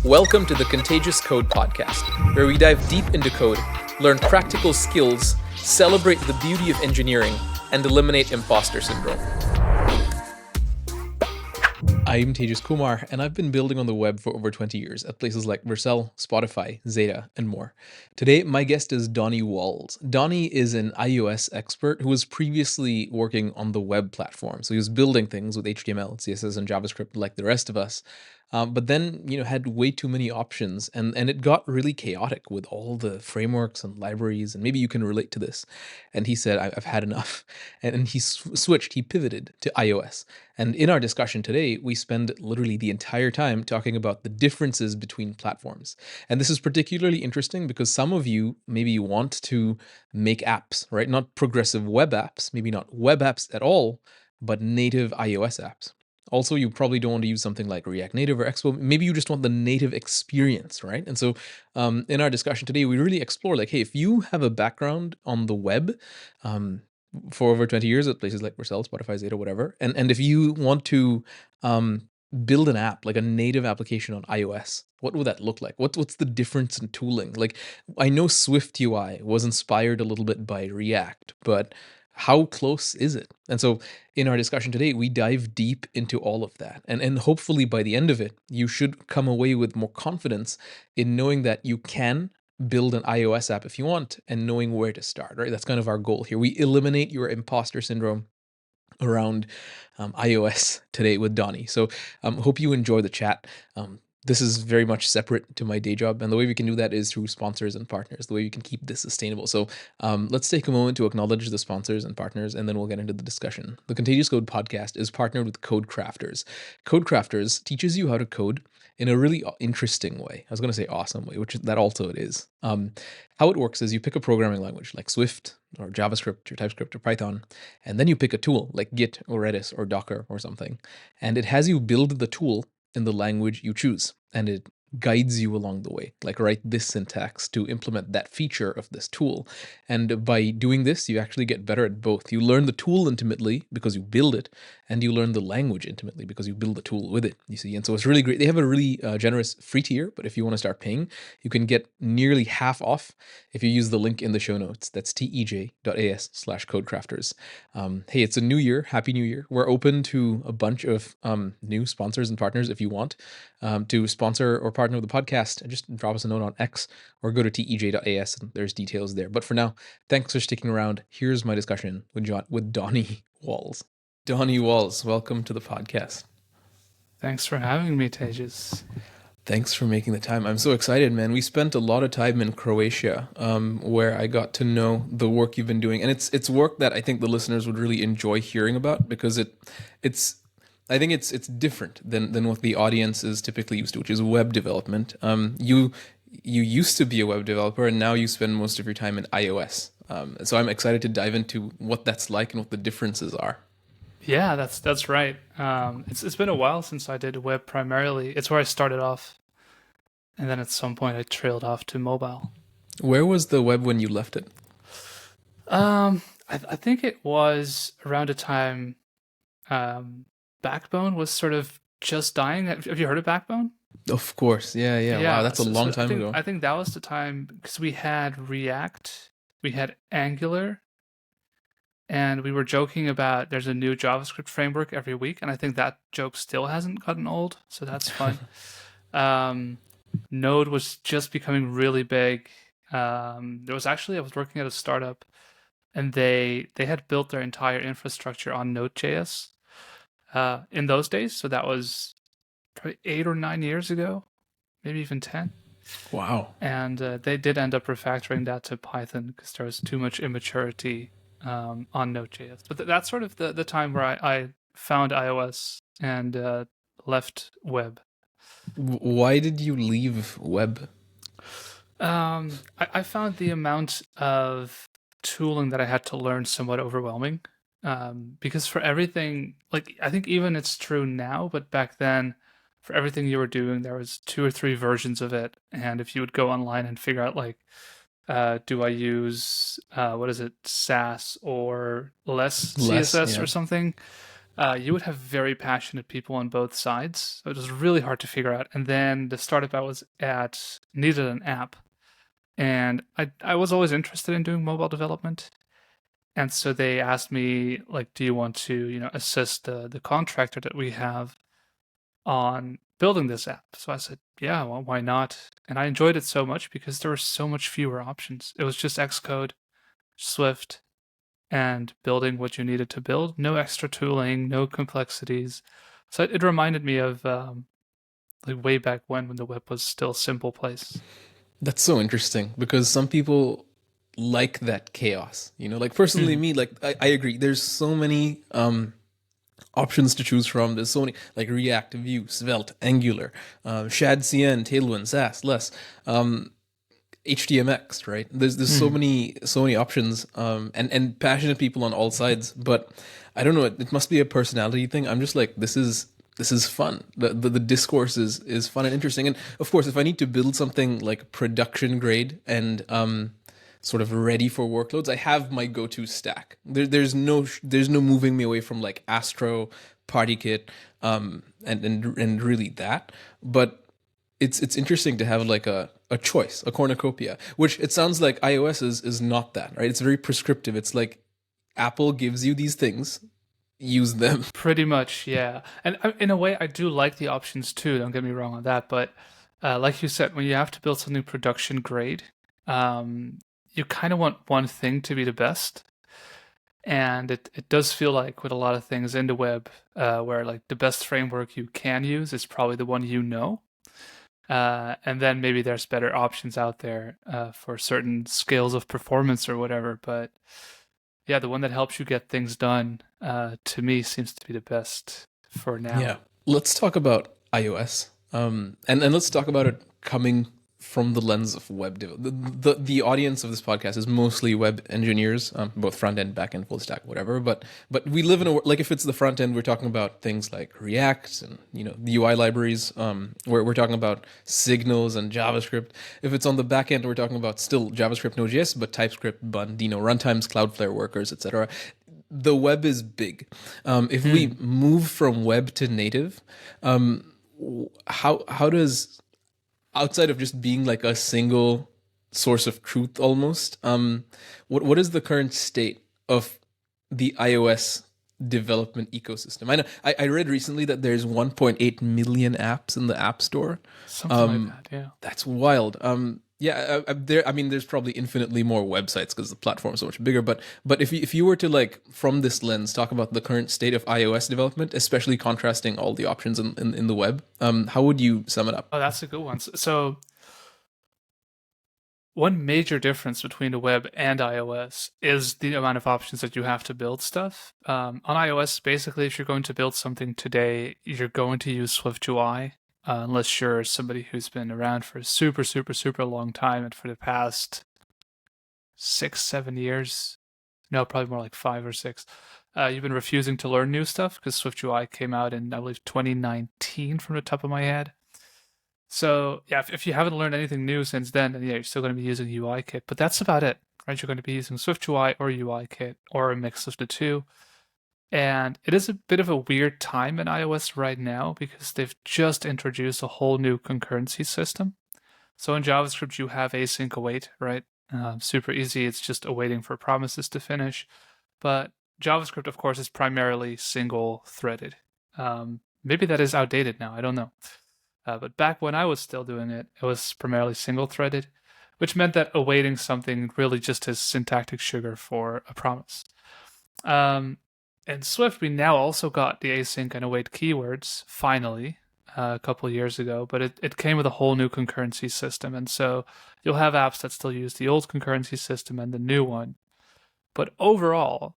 Welcome to the Contagious Code podcast, where we dive deep into code, learn practical skills, celebrate the beauty of engineering, and eliminate imposter syndrome. I'm Tejas Kumar, and I've been building on the web for over 20 years at places like Vercel, Spotify, Zeta, and more. Today, my guest is Donny Wals. Donny is an iOS expert who was previously working on the web platform. So he was building things with HTML, CSS, and JavaScript like the rest of us. But then, had way too many options, and it got really chaotic with all the frameworks and libraries, and maybe you can relate to this. And he said, I've had enough. And he switched, he pivoted to iOS. And in our discussion today, we spend literally the entire time talking about the differences between platforms. And this is particularly interesting because some of you maybe want to make apps, right? Not progressive web apps, maybe not web apps at all, but native iOS apps. Also, you probably don't want to use something like React Native or Xcode. Maybe you just want the native experience, right? And so in our discussion today, we really explore like, hey, if you have a background on the web, for over 20 years at places like Vercel, Spotify, Zeta, whatever. And if you want to build an app, like a native application on iOS, what would that look like? What's the difference in tooling? Like, I know SwiftUI was inspired a little bit by React, but how close is it? And so in our discussion today, we dive deep into all of that. And hopefully by the end of it, you should come away with more confidence in knowing that you can build an iOS app if you want and knowing where to start, right? That's kind of our goal here. We eliminate your imposter syndrome around iOS today with Donny. So hope you enjoy the chat. This is very much separate to my day job. And the way we can do that is through sponsors and partners, the way we can keep this sustainable. So let's take a moment to acknowledge the sponsors and partners, and then we'll get into the discussion. The Contagious Code podcast is partnered with Code Crafters. Code Crafters teaches you how to code in a really interesting way. I was going to say awesome way, which that also it is. How it works is you pick a programming language like Swift or JavaScript or TypeScript or Python, and then you pick a tool like Git or Redis or Docker or something, and it has you build the tool in the language you choose, and it guides you along the way, like write this syntax to implement that feature of this tool. And by doing this, you actually get better at both. You learn the tool intimately because you build it, and you learn the language intimately because you build the tool with it, you see. And so it's really great. They have a really generous free tier, but if you want to start paying, you can get nearly half off if you use the link in the show notes. That's tej.as/codecrafters. Hey, it's a new year. Happy New Year. We're open to a bunch of new sponsors and partners. If you want to sponsor or partner with the podcast, just drop us a note on X or go to tej.as and there's details there. But for now, thanks for sticking around. Here's my discussion with Donny Wals. Donny Wals, welcome to the podcast. Thanks for having me, Tejas. Thanks for making the time. I'm so excited, man. We spent a lot of time in Croatia, where I got to know the work you've been doing, and it's work that I think the listeners would really enjoy hearing about because it's different than what the audience is typically used to, which is web development. You used to be a web developer, and now you spend most of your time in iOS. So I'm excited to dive into what that's like and what the differences are. Yeah, that's right. It's been a while since I did web primarily. It's where I started off, and then at some point I trailed off to mobile. Where was the web when you left it? I think it was around a time Backbone was sort of just dying. Have you heard of Backbone? Of course, yeah. Wow, that's a long time ago. I think that was the time because we had React, we had Angular. And we were joking about there's a new JavaScript framework every week, and I think that joke still hasn't gotten old, so that's fun. Node was just becoming really big. I was working at a startup, and they had built their entire infrastructure on Node.js in those days, so that was probably 8 or 9 years ago, maybe even 10. Wow. And they did end up refactoring that to Python because there was too much immaturity on Node.js. But that's sort of the time where I found iOS and left web. Why did you leave web? I found the amount of tooling that I had to learn somewhat overwhelming. Because for everything, like I think even it's true now, but back then, for everything you were doing, there was 2 or 3 versions of it. And if you would go online and figure out like, do I use Sass or less CSS or something? You would have very passionate people on both sides. So it was really hard to figure out. And then the startup I was at needed an app. And I was always interested in doing mobile development. And so they asked me, like, do you want to, assist the contractor that we have on building this app? So I said, yeah, well, why not? And I enjoyed it so much because there were so much fewer options. It was just Xcode, Swift, and building what you needed to build. No extra tooling, no complexities. So it reminded me of like way back when the web was still a simple place. That's so interesting because some people like that chaos. Like personally, Mhm. me, like I agree. There's so many options to choose from. There's so many like React, Vue, Svelte, Angular, Shad, CN, Tailwind, Sass, Less, HTMX. Right? There's Mhm. so many options, and passionate people on all sides. But I don't know. It must be a personality thing. I'm just like this is fun. The discourse is fun and interesting. And of course, if I need to build something like production grade and sort of ready for workloads, I have my go-to stack. There's no moving me away from like Astro, PartyKit, and really that. But it's interesting to have like a choice, a cornucopia, which it sounds like iOS is not that, right? It's very prescriptive. It's like Apple gives you these things, use them. Pretty much, yeah. And in a way, I do like the options too. Don't get me wrong on that. But like you said, when you have to build something production grade, um, you kind of want one thing to be the best. And it does feel like with a lot of things in the web, where like the best framework you can use is probably the one you know. And then maybe there's better options out there for certain scales of performance or whatever. But yeah, the one that helps you get things done, to me, seems to be the best for now. Yeah. Let's talk about iOS. And let's talk about it coming from the lens of web dev. The audience of this podcast is mostly web engineers, both front end, back end, full stack, whatever. But we live in like if it's the front end, we're talking about things like React and the UI libraries. We're talking about signals and JavaScript. If it's on the back end, we're talking about still JavaScript, Node.js, but TypeScript, Bun, Dino, runtimes, Cloudflare workers, etc. The web is big. If we Mm. move from web to native, how does, outside of just being like a single source of truth almost, what is the current state of the iOS development ecosystem? I know I read recently that there's 1.8 million apps in the App Store. Something like that, yeah. That's wild. Yeah, there. I mean, there's probably infinitely more websites because the platform is so much bigger. But if you were to like from this lens talk about the current state of iOS development, especially contrasting all the options in the web, how would you sum it up? Oh, that's a good one. So one major difference between the web and iOS is the amount of options that you have to build stuff. On iOS, basically, if you're going to build something today, you're going to use SwiftUI, unless you're somebody who's been around for a super, super, super long time and for the past 6, 7 years. No, probably more like 5 or 6. You've been refusing to learn new stuff because SwiftUI came out in, I believe, 2019 from the top of my head. So yeah, if you haven't learned anything new since then yeah, you're still going to be using UIKit. But that's about it, right? You're going to be using SwiftUI or UIKit or a mix of the two. And it is a bit of a weird time in iOS right now because they've just introduced a whole new concurrency system. So in JavaScript, you have async await, right? Super easy. It's just awaiting for promises to finish. But JavaScript, of course, is primarily single threaded. Maybe that is outdated now. I don't know. But back when I was still doing it, it was primarily single threaded, which meant that awaiting something really just is syntactic sugar for a promise. Um, in Swift, we now also got the async and await keywords, finally, a couple of years ago, but it came with a whole new concurrency system. And so you'll have apps that still use the old concurrency system and the new one. But overall,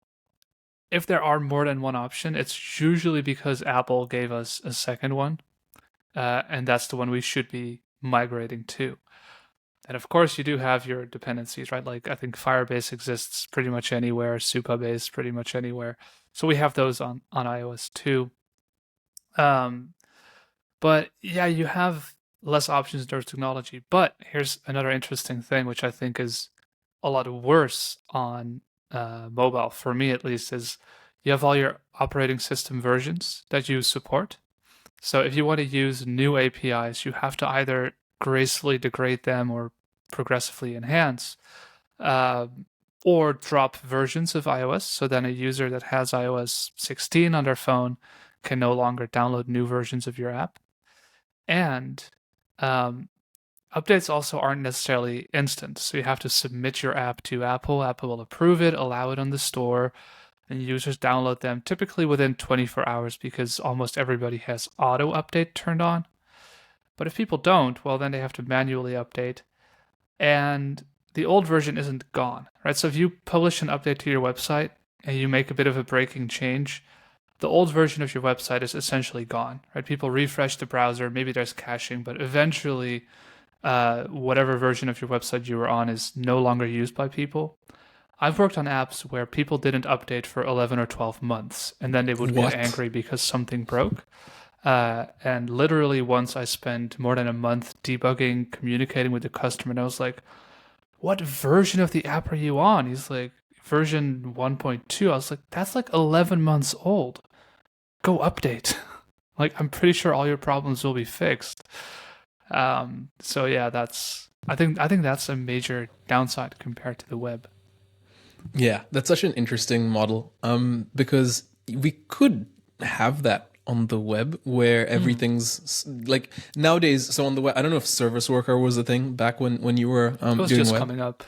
if there are more than one option, it's usually because Apple gave us a second one, and that's the one we should be migrating to. And of course, you do have your dependencies, right? Like I think Firebase exists pretty much anywhere, Supabase pretty much anywhere. So we have those on iOS too. Um, but yeah, you have less options in terms of technology. But here's another interesting thing, which I think is a lot worse on mobile, for me at least, is you have all your operating system versions that you support. So if you want to use new APIs, you have to either gracefully degrade them or progressively enhance, uh, or drop versions of iOS. So then a user that has iOS 16 on their phone can no longer download new versions of your app. And um, updates also aren't necessarily instant. So you have to submit your app to Apple. Apple will approve it, allow it on the store, and users download them typically within 24 hours because almost everybody has auto update turned on. But if people don't, well, then they have to manually update. And the old version isn't gone, right? So if you publish an update to your website and you make a bit of a breaking change, the old version of your website is essentially gone, right? People refresh the browser, maybe there's caching, but eventually whatever version of your website you were on is no longer used by people. I've worked on apps where people didn't update for 11 or 12 months, and then they would What? get angry because something broke. And literally once I spent more than a month debugging, communicating with the customer, and I was like, what version of the app are you on? He's like, version 1.2. I was like, that's like 11 months old. Go update. Like, I'm pretty sure all your problems will be fixed. So yeah, I think that's a major downside compared to the web. Yeah, that's such an interesting model. Because we could have that on the web where everything's like nowadays. So on the web, I don't know if service worker was a thing back when you were It was doing just web. coming up.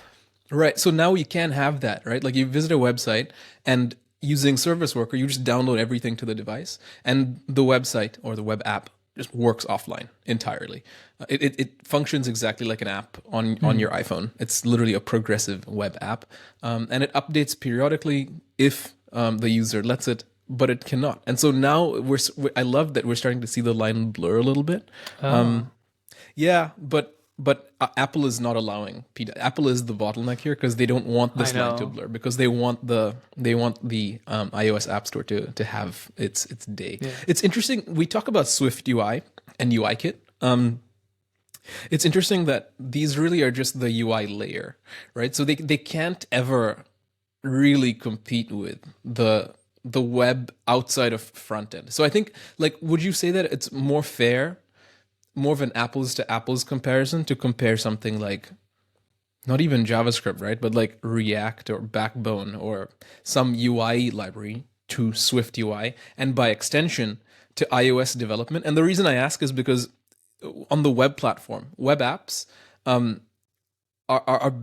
Right. So now you can have that, right? Like you visit a website and using Service Worker, you just download everything to the device and the website or the web app just works offline entirely. It functions exactly like an app on your iPhone. It's literally a progressive web app. And it updates periodically if the user lets it, but it cannot. And so now I love that we're starting to see the line blur a little bit. Oh, Yeah, but Apple is not allowing Apple is the bottleneck here because they don't want I this line to know. blur because they want the iOS App Store to have its day. Yeah. It's interesting. We talk about SwiftUI and UIKit. It's interesting that these really are just the UI layer, right? So they can't ever really compete with the web outside of front end. So I think like would you say that it's more fair, more of an apples to apples comparison to compare something like not even JavaScript, right? But like React or Backbone or some UI library to Swift UI and by extension to iOS development. And the reason I ask is because on the web platform, web apps um, are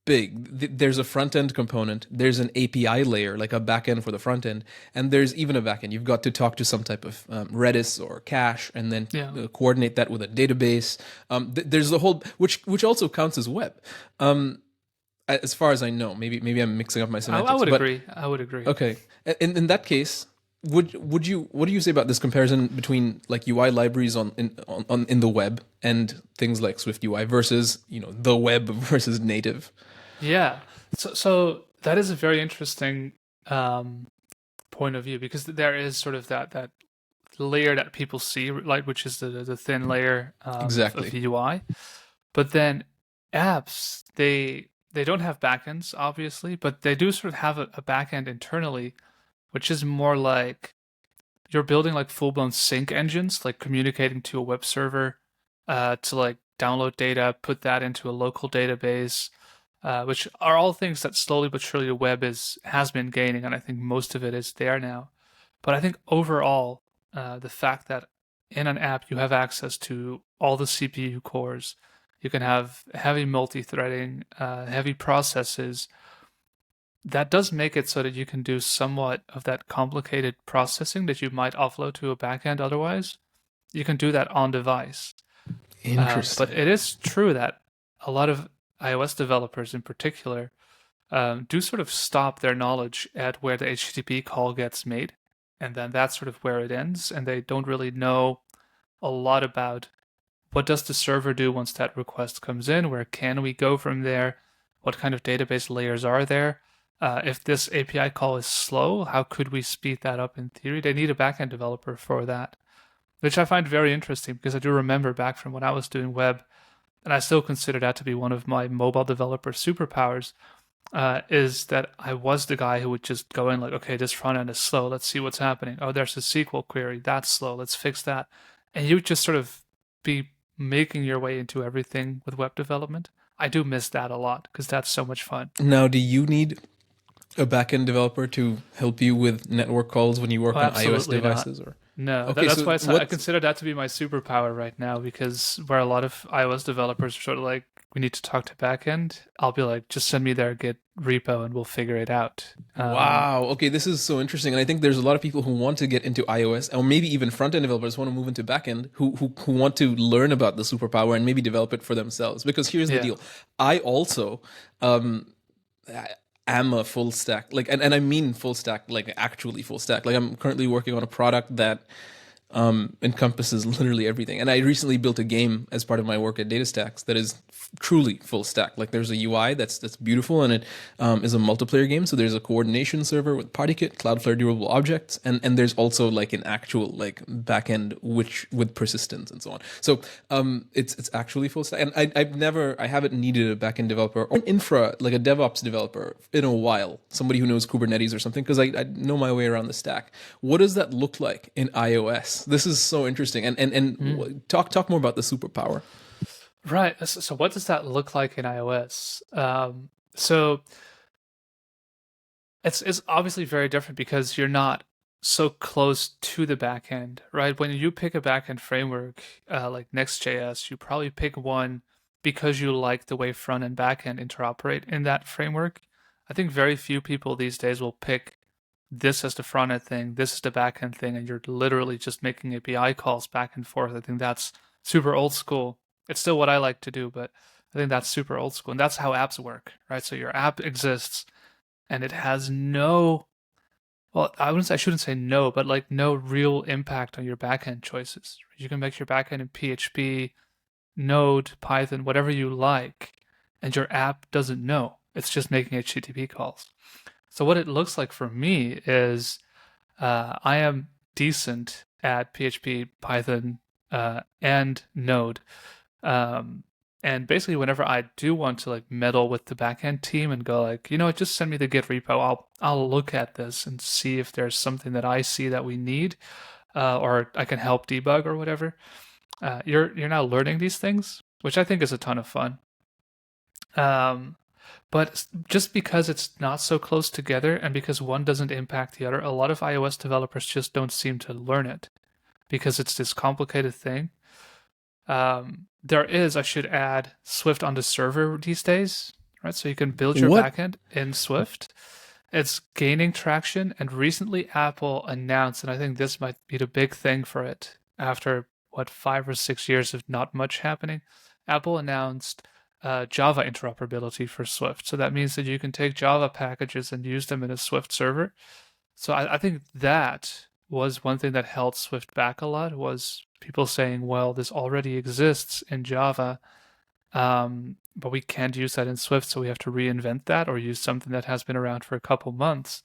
big. There's a front end component, there's an API layer, like a back end for the front end, and there's even a back end. You've got to talk to some type of Redis or cache, and then Yeah. coordinate that with a database. There's the whole, which also counts as web. As far as I know, maybe I'm mixing up my semantics. I would but, agree. I would agree. Okay, in that case, would you what do you say about this comparison between like UI libraries in the web and things like Swift UI versus the web versus native? Yeah. So that is a very interesting point of view because there is sort of that layer that people see, like which is the thin layer Exactly. of UI. But then apps, they don't have backends, obviously, but they do sort of have a backend internally, which is more like you're building like full-blown sync engines, like communicating to a web server to like download data, put that into a local database, which are all things that slowly but surely the web has been gaining, and I think most of it is there now. But I think overall, the fact that in an app you have access to all the CPU cores, you can have heavy multi-threading, heavy processes. That does make it so that you can do somewhat of that complicated processing that you might offload to a backend otherwise. You can do that on device. Interesting. But it is true that a lot of iOS developers in particular do sort of stop their knowledge at where the HTTP call gets made. And then that's sort of where it ends. And they don't really know a lot about what does the server do once that request comes in? Where can we go from there? What kind of database layers are there? If this API call is slow, how could we speed that up in theory? They need a backend developer for that, which I find very interesting because I do remember back from when I was doing web, and I still consider that to be one of my mobile developer superpowers. is that I was the guy who would just go in like, okay, this front end is slow. Let's see what's happening. Oh, there's a SQL query. That's slow. Let's fix that. And you would just sort of be making your way into everything with web development. I do miss that a lot because that's so much fun. Now, do you need a backend developer to help you with network calls when you Oh, work on iOS absolutely not. devices? Or No, okay, that's so why I what? consider that to be my superpower right now because where a lot of iOS developers are sort of like, we need to talk to backend, I'll be like, just send me their Git repo and we'll figure it out. Wow. Okay, this is so interesting, and I think there's a lot of people who want to get into iOS, or maybe even front end developers want to move into backend, who want to learn about the superpower and maybe develop it for themselves. Because here's the Yeah. deal: I also um, am a full stack, like, and I mean full stack, like actually full stack. Like I'm currently working on a product that encompasses literally everything. And I recently built a game as part of my work at DataStax that is truly full stack. Like there's a UI that's beautiful, and it is a multiplayer game. So there's a coordination server with PartyKit, Cloudflare durable objects, and there's also like an actual like backend which with persistence and so on. So it's actually full stack. And I haven't needed a backend developer or an infra like a DevOps developer in a while. Somebody who knows Kubernetes or something, because I know my way around the stack. What does that look like in iOS? This is so interesting. Mm. Talk more about the superpower. Right. So what does that look like in iOS? So it's obviously very different because you're not so close to the backend, right? When you pick a backend framework like Next.js, you probably pick one because you like the way front and backend interoperate in that framework. I think very few people these days will pick this as the front end thing, this is the back end thing, and you're literally just making API calls back and forth. I think that's super old school. It's still what I like to do, but I think that's super old school. And that's how apps work, right? So your app exists and it has no, well, I shouldn't say no, but like no real impact on your backend choices. You can make your backend in PHP, Node, Python, whatever you like, and your app doesn't know. It's just making HTTP calls. So what it looks like for me is I am decent at PHP, Python, and Node. Um, and basically, whenever I do want to like meddle with the backend team and go like, you know, just send me the Git repo. I'll look at this and see if there's something that I see that we need, or I can help debug or whatever. You're now learning these things, which I think is a ton of fun. Um, but just because it's not so close together and because one doesn't impact the other, a lot of iOS developers just don't seem to learn it because it's this complicated thing. There is, I should add, Swift on the server these days, right? So you can build your What? backend in Swift. It's gaining traction, and recently Apple announced, and I think this might be the big thing for it after what 5 or 6 years of not much happening. Apple announced Java interoperability for Swift. So that means that you can take Java packages and use them in a Swift server. So I think that was one thing that held Swift back a lot was people saying, well, this already exists in Java, but we can't use that in Swift, so we have to reinvent that or use something that has been around for a couple months.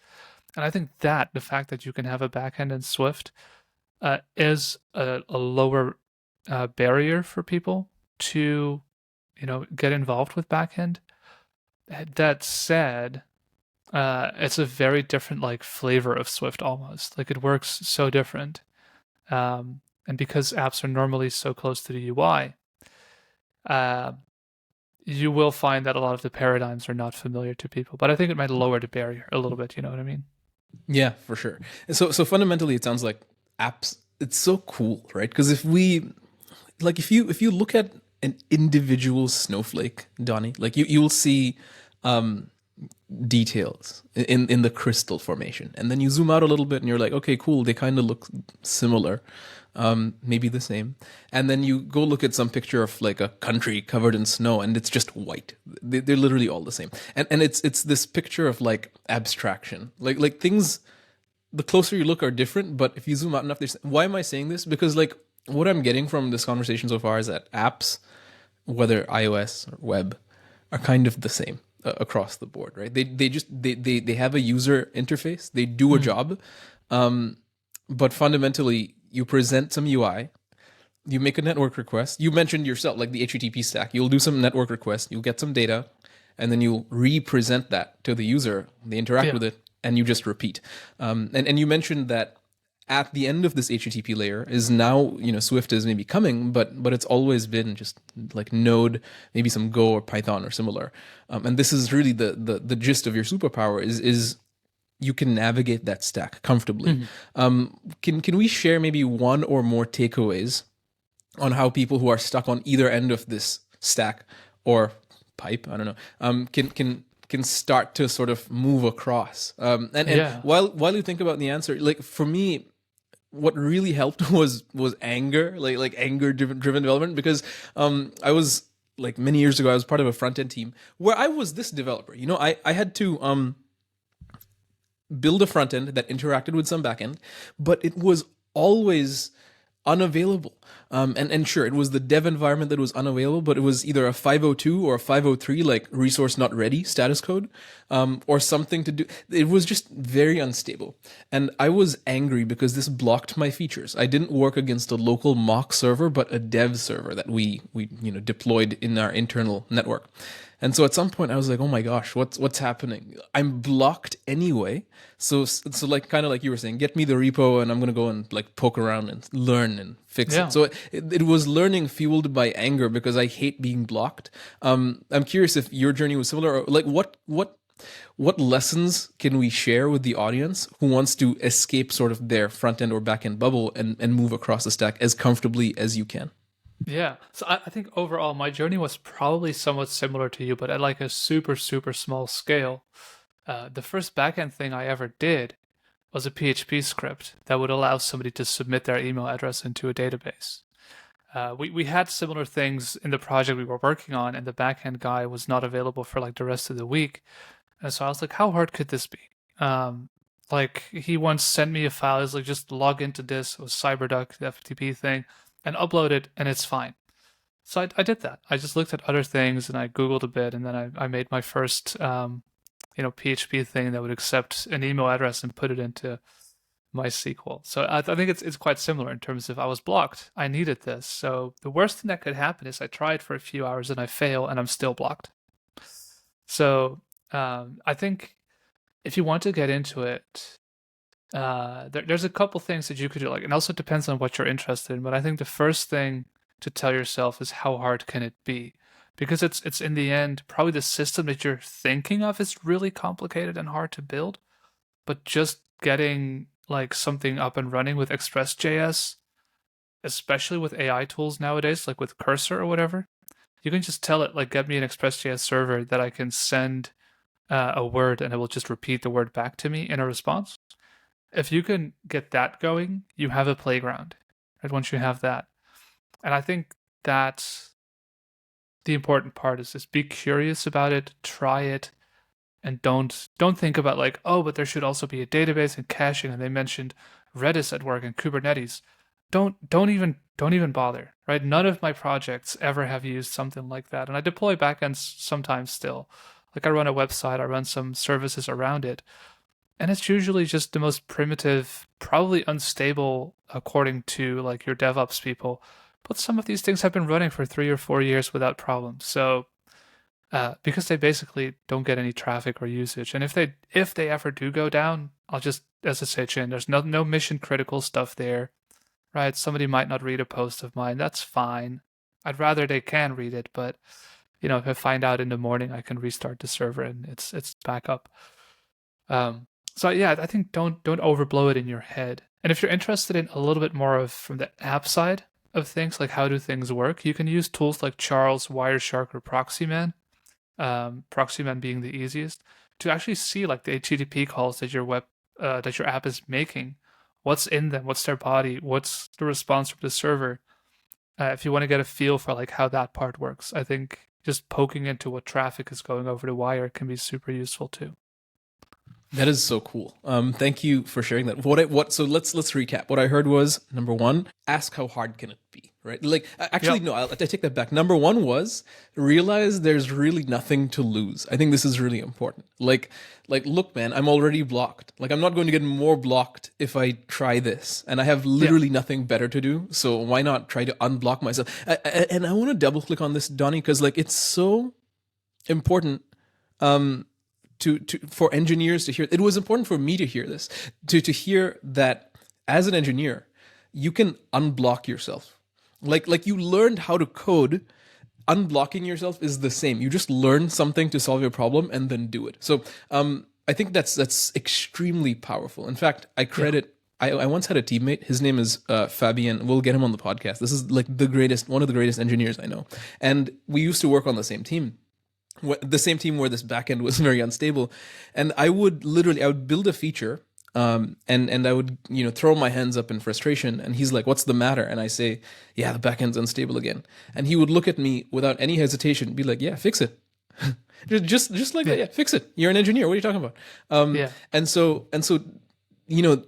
And I think that the fact that you can have a backend in Swift is a lower barrier for people to, get involved with backend. That said, it's a very different like flavor of Swift almost. Like it works so different. And because apps are normally so close to the UI, uh, you will find that a lot of the paradigms are not familiar to people. But I think it might lower the barrier a little bit. You know what I mean? Yeah, for sure. So fundamentally, it sounds like apps. It's so cool, right? Because if you look at an individual snowflake, Donnie, like you will see details in the crystal formation, and then you zoom out a little bit, and you're like, okay, cool. They kind of look similar, maybe the same. And then you go look at some picture of like a country covered in snow, and it's just white. They're literally all the same. And it's this picture of like abstraction, like things. The closer you look are different, but if you zoom out enough, there's. Why am I saying this? Because like what I'm getting from this conversation so far is that apps, whether iOS or web, are kind of the same across the board, right? They have a user interface. They do a Mm. job, but fundamentally, you present some UI. You make a network request. You mentioned yourself, like the HTTP stack. You'll do some network request. You'll get some data, and then you'll represent that to the user. They interact Yeah. with it, and you just repeat. And you mentioned that at the end of this HTTP layer is now, Swift is maybe coming, but it's always been just like Node, maybe some Go or Python or similar. And this is really the gist of your superpower is you can navigate that stack comfortably. Mhm. Can we share maybe one or more takeaways on how people who are stuck on either end of this stack or pipe, I don't know, can start to sort of move across? And Yeah. while you think about the answer, like for me, what really helped was anger, like anger driven development, because I was like many years ago I was part of a front end team where I was this developer. I had to build a front end that interacted with some back end, but it was always unavailable. And sure, it was the dev environment that was unavailable, but it was either a 502 or a 503, like resource not ready status code, or something to do. It was just very unstable. And I was angry because this blocked my features. I didn't work against a local mock server, but a dev server that we deployed in our internal network. And so at some point I was like, oh my gosh, what's happening? I'm blocked anyway. So like kind of like you were saying, get me the repo and I'm going to go and like poke around and learn and fix Yeah. it. So it was learning fueled by anger because I hate being blocked. I'm curious if your journey was similar, or like what lessons can we share with the audience who wants to escape sort of their front end or back end bubble and move across the stack as comfortably as you can? Yeah. So I think overall my journey was probably somewhat similar to you, but at like a super, super small scale. The first backend thing I ever did was a PHP script that would allow somebody to submit their email address into a database. We had similar things in the project we were working on, and the backend guy was not available for like the rest of the week. And so I was like, how hard could this be? Like he once sent me a file. He's like, just log into this. It was CyberDuck, the FTP thing, and upload it, and it's fine. So I did that. I just looked at other things and I Googled a bit, and then I made my first PHP thing that would accept an email address and put it into MySQL. So I think it's quite similar in terms of I was blocked. I needed this. So the worst thing that could happen is I tried for a few hours and I fail and I'm still blocked. So I think if you want to get into it, there's a couple things that you could do. Like, it also depends on what you're interested in. But I think the first thing to tell yourself is how hard can it be? Because it's in the end probably the system that you're thinking of is really complicated and hard to build. But just getting like something up and running with Express.js, especially with AI tools nowadays, like with Cursor or whatever, you can just tell it like get me an Express.js server that I can send a word and it will just repeat the word back to me in a response. If you can get that going, you have a playground. Right? Once you have that, and I think that's the important part is just be curious about it, try it, and don't think about like, oh, but there should also be a database and caching, and they mentioned Redis at work and Kubernetes. Don't even bother, right? None of my projects ever have used something like that, and I deploy backends sometimes still. Like I run a website, I run some services around it, and it's usually just the most primitive, probably unstable according to like your DevOps people. But some of these things have been running for 3 or 4 years without problems. So because they basically don't get any traffic or usage, and if they ever do go down, I'll just SSH in. There's no mission critical stuff there, right? Somebody might not read a post of mine. That's fine. I'd rather they can read it, but if I find out in the morning, I can restart the server and it's back up. So yeah, I think don't overblow it in your head. And if you're interested in a little bit more of from the app side of things, like how do things work, you can use tools like Charles, Wireshark, or Proxyman. Proxyman being the easiest to actually see like the HTTP calls that your app is making, what's in them, what's their body, what's the response from the server. If you want to get a feel for like how that part works, I think just poking into what traffic is going over the wire can be super useful too. That is so cool. Thank you for sharing that. So let's recap. What I heard was, number one, ask how hard can it be, right? Like actually, Yep. no, I take that back. Number one was realize there's really nothing to lose. I think this is really important. Like look, man, I'm already blocked. Like I'm not going to get more blocked if I try this, and I have literally nothing better to do. So why not try to unblock myself? And I want to double click on this, Donny, because like it's so important um, to for engineers to hear. It was important for me to hear this, to hear that as an engineer, you can unblock yourself. Like you learned how to code, unblocking yourself is the same. You just learn something to solve your problem and then do it. So I think that's extremely powerful. In fact, I Yeah. credit. I once had a teammate. His name is Fabian. We'll get him on the podcast. This is like one of the greatest engineers I know, and we used to work on the same team. The same team where this backend was very unstable, and I would build a feature, and I would throw my hands up in frustration, and he's like, "What's the matter?" And I say, "Yeah, the backend's unstable again." And he would look at me without any hesitation, be like, "Yeah, fix it." just like that. Yeah. Yeah, fix it. You're an engineer. What are you talking about? Yeah. And so you know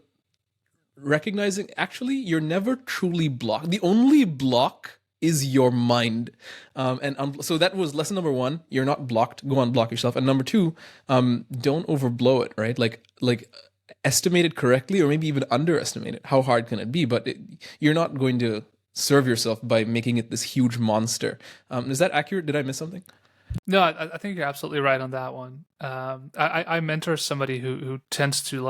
recognizing actually you're never truly blocked. The only block is your mind. So that was lesson number one. You're not blocked. Go unblock yourself. And number two, don't overblow it, right? Like estimate it correctly, or maybe even underestimate it. How hard can it be? But you're not going to serve yourself by making it this huge monster. Is that accurate? Did I miss something? No, I think you're absolutely right on that one. I mentor somebody who tends to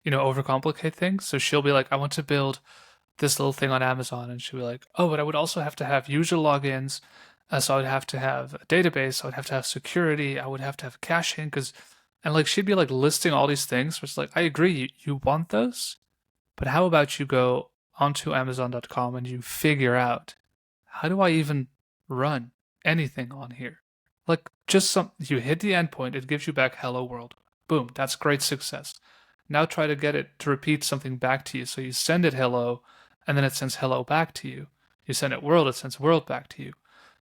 overcomplicate things. So she'll be like, I want to build this little thing on Amazon, and she'll be like, oh, but I would also have to have user logins. So I would have to have a database. I would have to have security. I would have to have caching and like she'd be like listing all these things. Which like I agree, you want those, but how about you go onto Amazon.com and you figure out how do I even run anything on here? Like just you hit the endpoint, it gives you back hello world. Boom, that's great success. Now try to get it to repeat something back to you. So you send it hello, and then it sends hello back to you. You send it world, it sends world back to you.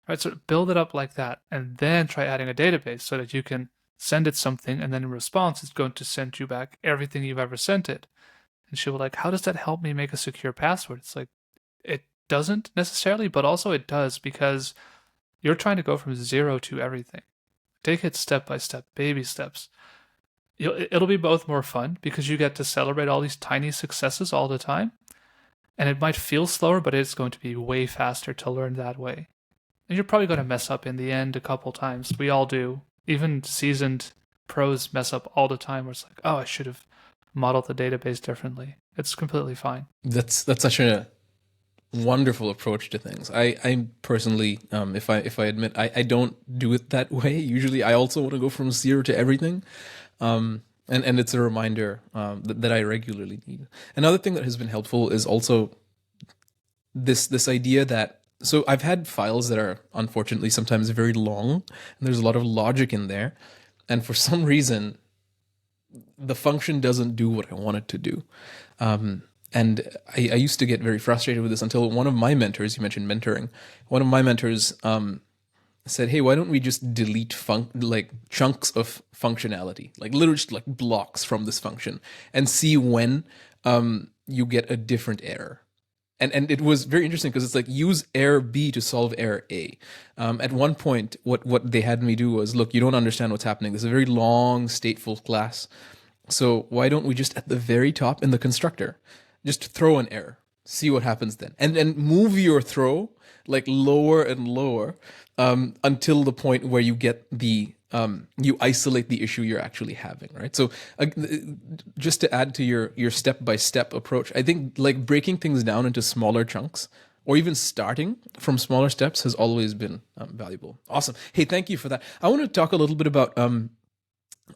Right? So build it up like that, and then try adding a database so that you can send it something, and then in response, it's going to send you back everything you've ever sent it. And she'll be like, how does that help me make a secure password? It's like, it doesn't necessarily, but also it does, because you're trying to go from zero to everything. Take it step by step, baby steps. It'll be both more fun because you get to celebrate all these tiny successes all the time. And it might feel slower, but it's going to be way faster to learn that way. And you're probably going to mess up in the end a couple times. We all do. Even seasoned pros mess up all the time where it's like, oh, I should have modeled the database differently. It's completely fine. That's such a wonderful approach to things. I personally, if I admit, I don't do it that way. Usually, I also want to go from zero to everything, and it's a reminder that I regularly need. Another thing that has been helpful is also this idea that, so I've had files that are unfortunately sometimes very long, and there's a lot of logic in there, and for some reason, the function doesn't do what I want it to do. And I used to get very frustrated with this until one of my mentors, you mentioned mentoring, one of my mentors said, hey, why don't we just delete like chunks of functionality, like literally just like blocks from this function, and see when you get a different error. And it was very interesting because it's like use error B to solve error A. At one point, what they had me do was, look, you don't understand what's happening. This is a very long stateful class. So why don't we just at the very top in the constructor, just throw an error, see what happens then, and then move your throw like lower and lower until the point where you get you isolate the issue you're actually having, right? So just to add to your step-by-step approach, I think like breaking things down into smaller chunks or even starting from smaller steps has always been valuable. Awesome. Hey, thank you for that. I want to talk a little bit about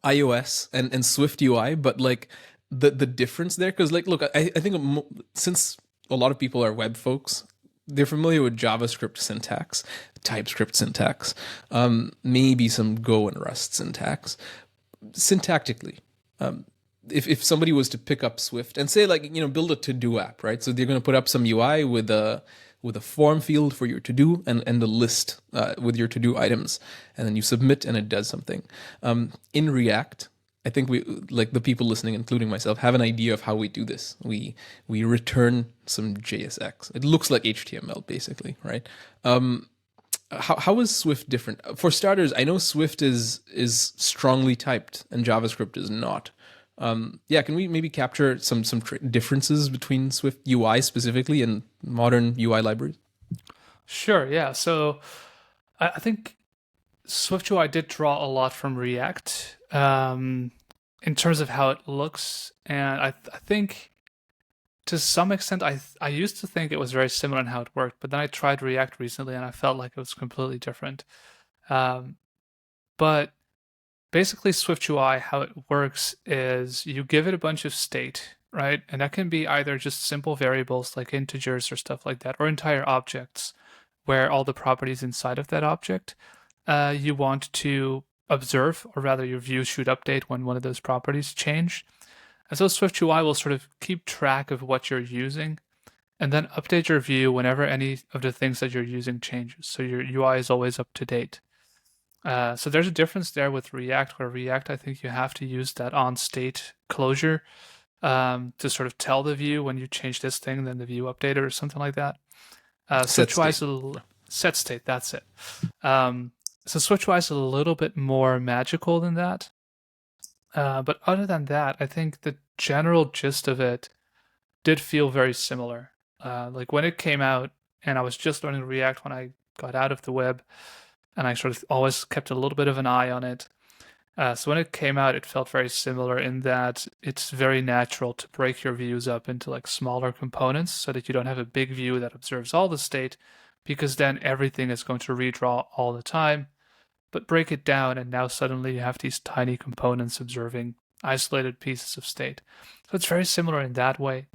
iOS and SwiftUI, but like the difference there, because like, look, I think since a lot of people are web folks, they're familiar with JavaScript syntax, TypeScript syntax, maybe some Go and Rust syntax. Syntactically, if somebody was to pick up Swift and say like, build a to-do app, right? So they're going to put up some UI with a form field for your to-do and a list with your to-do items, and then you submit and it does something. In React, I think we, like the people listening, including myself, have an idea of how we do this. We return some JSX. It looks like HTML basically, right? How is Swift different? For starters, I know Swift is strongly typed and JavaScript is not. Yeah, can we maybe capture some differences between Swift UI specifically and modern UI libraries? Sure, yeah. So I think SwiftUI did draw a lot from React in terms of how it looks, and I think to some extent I used to think it was very similar in how it worked, but then I tried React recently and I felt like it was completely different. Um, but basically, SwiftUI, how it works is you give it a bunch of state, right? And that can be either just simple variables like integers or stuff like that, or entire objects where all the properties inside of that object you want to observe, or rather your view should update when one of those properties change. And so SwiftUI will sort of keep track of what you're using and then update your view whenever any of the things that you're using changes. So your UI is always up to date. So there's a difference there with React, where React, I think you have to use that on state closure to sort of tell the view when you change this thing, then the view updated or something like that. Set SwiftUI state. is set state, that's it. So SwiftUI is a little bit more magical than that. But other than that, I think the general gist of it did feel very similar. Like when it came out, and I was just learning React when I got out of the web, and I sort of always kept a little bit of an eye on it. So when it came out, it felt very similar in that it's very natural to break your views up into like smaller components so that you don't have a big view that observes all the state, because then everything is going to redraw all the time. But break it down, and now suddenly you have these tiny components observing isolated pieces of state. So it's very similar in that way.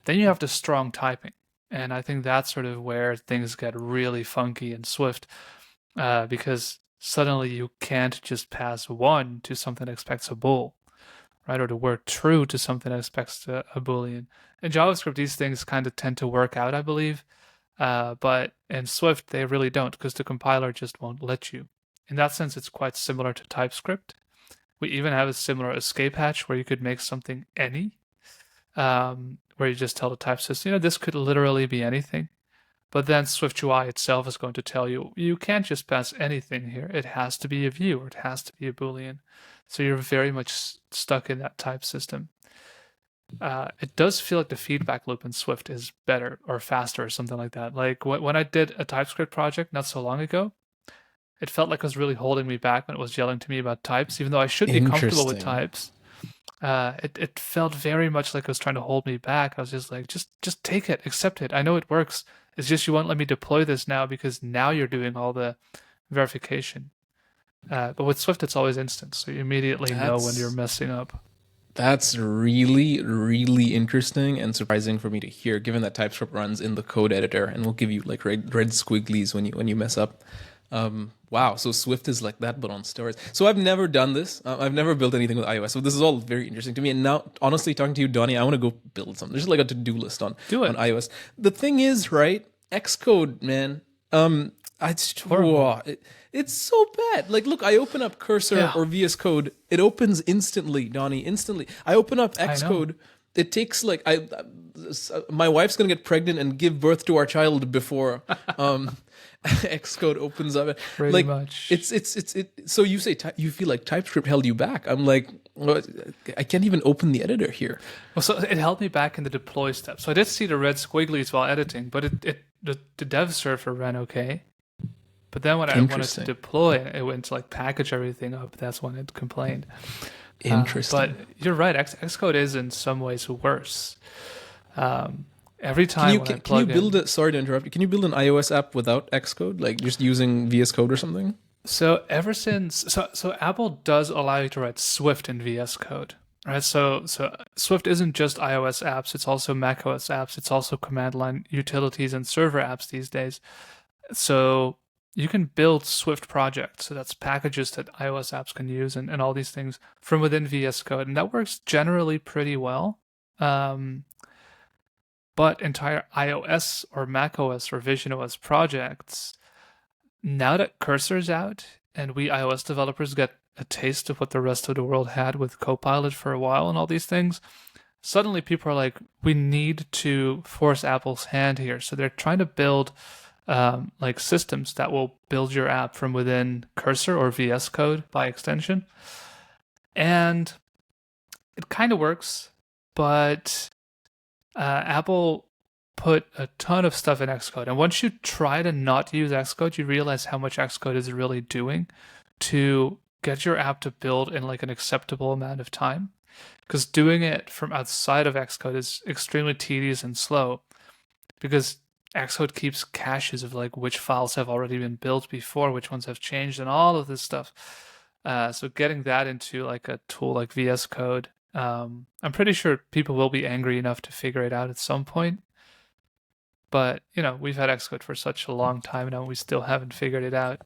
Then you have the strong typing. And I think that's sort of where things get really funky in Swift, because suddenly you can't just pass one to something that expects a bool, right? Or the word true to something that expects a boolean. In JavaScript, these things kind of tend to work out, I believe. But in Swift, they really don't, because the compiler just won't let you. In that sense, it's quite similar to TypeScript. We even have a similar escape hatch where you could make something any, where you just tell the type system, this could literally be anything. But then SwiftUI itself is going to tell you, you can't just pass anything here. It has to be a view, or it has to be a Boolean. So you're very much stuck in that type system. It does feel like the feedback loop in Swift is better or faster or something like that. Like when I did a TypeScript project not so long ago, it felt like it was really holding me back when it was yelling to me about types, even though I should be comfortable with Interesting. types. It felt very much like it was trying to hold me back. I was just like, just take it, accept it. I know it works. It's just you won't let me deploy this now because now you're doing all the verification. But with Swift, it's always instant, so you immediately know when you're That's messing up. that's really, really interesting and surprising for me to hear, given that TypeScript runs in the code editor and will give you like red squigglies when you mess up. Wow, so Swift is like that, but on steroids. So I've never done this. I've never built anything with iOS. So this is all very interesting to me. And now, honestly, talking to you, Donnie, I want to go build something. There's like a to-do list Do on it. iOS. The thing is, right? Xcode, man. It's Horrible. whoa, it's so bad. Like, look, I open up Cursor Yeah, or VS Code, it opens instantly, Donnie, instantly. I open up I know. Xcode, it takes like my wife's gonna get pregnant and give birth to our child before Xcode opens up. Pretty Like much. it. So you say you feel like TypeScript held you back. I'm like, what? I can't even open the editor here. Well, so it held me back in the deploy step. So I did see the red squigglies while editing, but the dev server ran okay. But then when I wanted to Interesting. deploy, it went to like package everything up. That's when it complained. But Interesting. you're right. Xcode is in some ways worse. Every time when I Can you plug build in, a sorry to interrupt you? Can you build an iOS app without Xcode, like just using VS Code or something? so ever since so Apple does allow you to write Swift in VS Code, right? So Swift isn't just iOS apps; it's also macOS apps. It's also command line utilities and server apps these days. So you can build Swift projects. So that's packages that iOS apps can use, and all these things from within VS Code, and that works generally pretty well. Um, but entire iOS or macOS or visionOS projects, now that Cursor's out and we iOS developers get a taste of what the rest of the world had with Copilot for a while and all these things, suddenly people are like, we need to force Apple's hand here. So they're trying to build like systems that will build your app from within Cursor or VS Code by extension. And it kind of works, but Apple put a ton of stuff in Xcode. And once you try to not use Xcode, you realize how much Xcode is really doing. to get your app to build in like an acceptable amount of time. Because doing it from outside of Xcode is extremely tedious and slow, because Xcode keeps caches of like which files have already been built before, which ones have changed, and all of this stuff. So getting that into like a tool like VS Code, I'm pretty sure people will be angry enough to figure it out at some point. But we've had Xcode for such a long time now, we still haven't figured it out.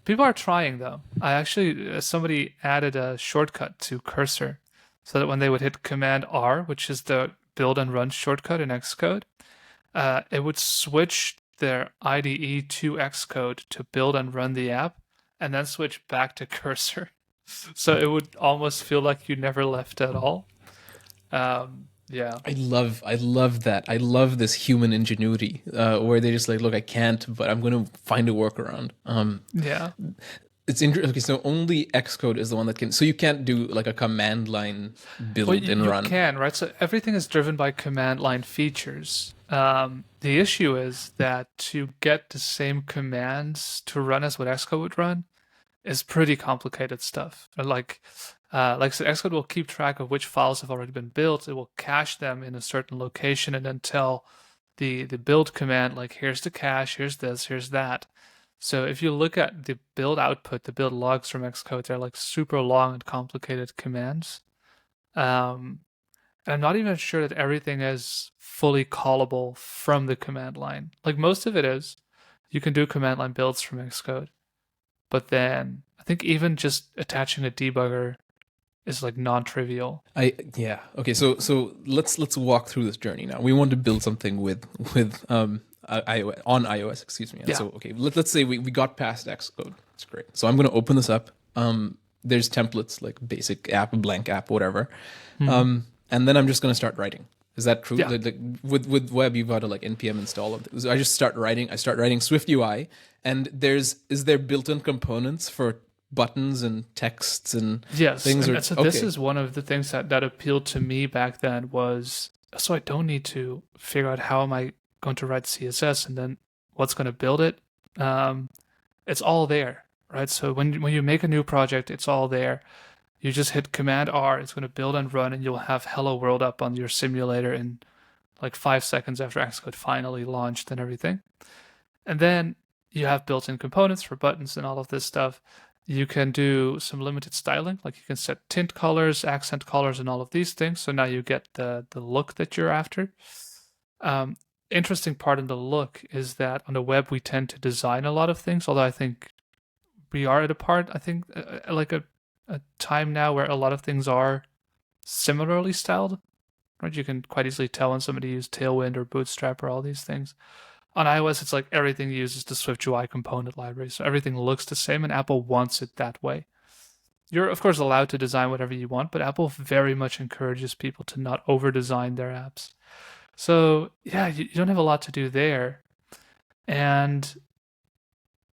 People are trying though. I actually somebody added a shortcut to cursor, so that when they would hit Command R, which is the build and run shortcut in Xcode, it would switch their IDE to Xcode to build and run the app, and then switch back to cursor. So it would almost feel like you never left at all. Yeah. I love that. I love this human ingenuity where they're just like, look, I can't, but I'm going to find a workaround. Yeah. It's interesting. Okay, so only Xcode is the one that can. So you can't do like a command line build Well, and you run. can, right? So everything is driven by command line features. The issue is that to get the same commands to run as what Xcode would run is pretty complicated stuff. Like I said, Xcode will keep track of which files have already been built. It will cache them in a certain location and then tell the build command, like, here's the cache, here's this, here's that. So if you look at the build output, the build logs from Xcode, they're like super long and complicated commands. And I'm not even sure that everything is fully callable from the command line. Like most of it is. You can do command line builds from Xcode. But then I think even just attaching a debugger is like non-trivial. Yeah. Okay. So let's walk through this journey now. We want to build something with iOS, on iOS. Excuse me. And Yeah. So okay, let's say we got past Xcode. That's great. So I'm going to open this up. There's templates like basic app, blank app, whatever. And then I'm just going to start writing. Is that true? Yeah. Like with web, you've got to like npm install. So I just start writing. I start writing SwiftUI, and is there built-in components for buttons and texts and Yes, things? and so this is one of the things that appealed to me back then was, so I don't need to figure out how am I going to write CSS and then what's going to build it. It's all there, right? So when you make a new project, it's all there. You just hit Command R, it's going to build and run, and you'll have Hello World up on your simulator in like 5 seconds after Xcode finally launched and everything. And then you have built-in components for buttons and all of this stuff. You can do some limited styling, like you can set tint colors, accent colors, and all of these things. So now you get the look that you're after. Interesting part in the look is that on the web we tend to design a lot of things, although I think we are at a part, I think, like a time now where a lot of things are similarly styled. Right? You can quite easily tell when somebody used Tailwind or Bootstrap or all these things. On iOS, it's like everything uses the SwiftUI component library, so everything looks the same, and Apple wants it that way. You're, of course, allowed to design whatever you want, but Apple very much encourages people to not over-design their apps. So, yeah, you don't have a lot to do there. And,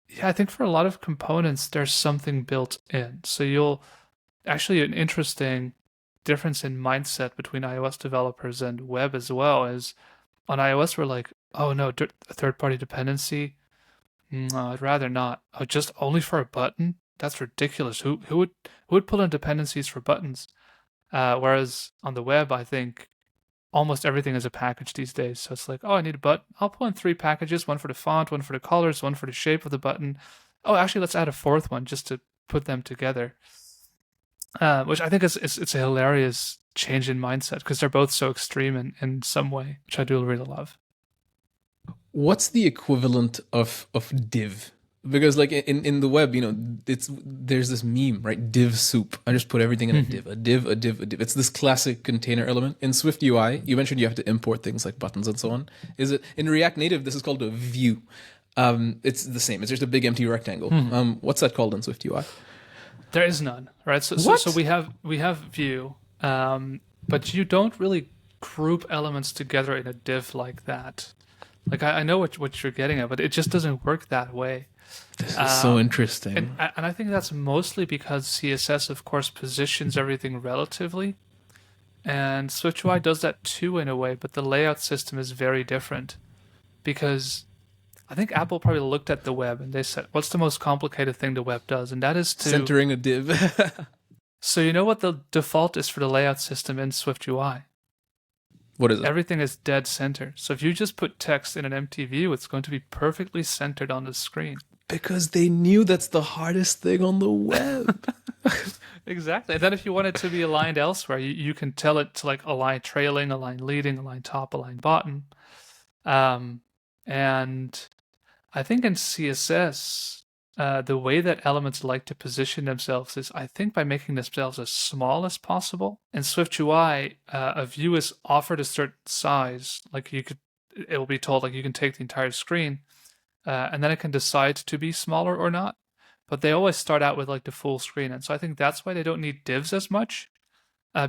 yeah, I think for a lot of components, there's something built in. So actually, an interesting difference in mindset between iOS developers and web as well is on iOS, we're like, oh no, a third-party dependency? No, I'd rather not. Oh, just only for a button? That's ridiculous. Who would pull in dependencies for buttons? Whereas on the web, I think almost everything is a package these days. So it's like, oh, I need a button. I'll pull in 3 packages, one for the font, one for the colors, one for the shape of the button. Oh, actually, let's add a 4th one just to put them together. Which I think it's a hilarious change in mindset because they're both so extreme in some way, which I do really love. What's the equivalent of div? Because like in the web, there's this meme, right? Div soup. I just put everything in a div, a div, a div, a div. It's this classic container element. In SwiftUI, you mentioned you have to import things like buttons and so on. Is it in React Native? This is called a view. It's the same. It's just a big empty rectangle. What's that called in SwiftUI? There is none, right? So we have view, but you don't really group elements together in a div like that. Like I know what you're getting at, but it just doesn't work that way. This is so interesting. And I think that's mostly because CSS, of course, positions everything relatively. And SwiftUI does that too in a way, but the layout system is very different. Because I think Apple probably looked at the web and they said, what's the most complicated thing the web does? And that is to, Centering a div. so you know what the default is for the layout system in SwiftUI? What is it? Everything is dead center. So if you just put text in an empty view, it's going to be perfectly centered on the screen. Because they knew that's the hardest thing on the web. Exactly. And then if you want it to be aligned elsewhere, you can tell it to like align trailing, align leading, align top, align bottom. And I think in CSS, the way that elements like to position themselves is, I think, by making themselves as small as possible. In SwiftUI, a view is offered a certain size. Like it will be told like you can take the entire screen, and then it can decide to be smaller or not. But they always start out with like the full screen, and so I think that's why they don't need divs as much,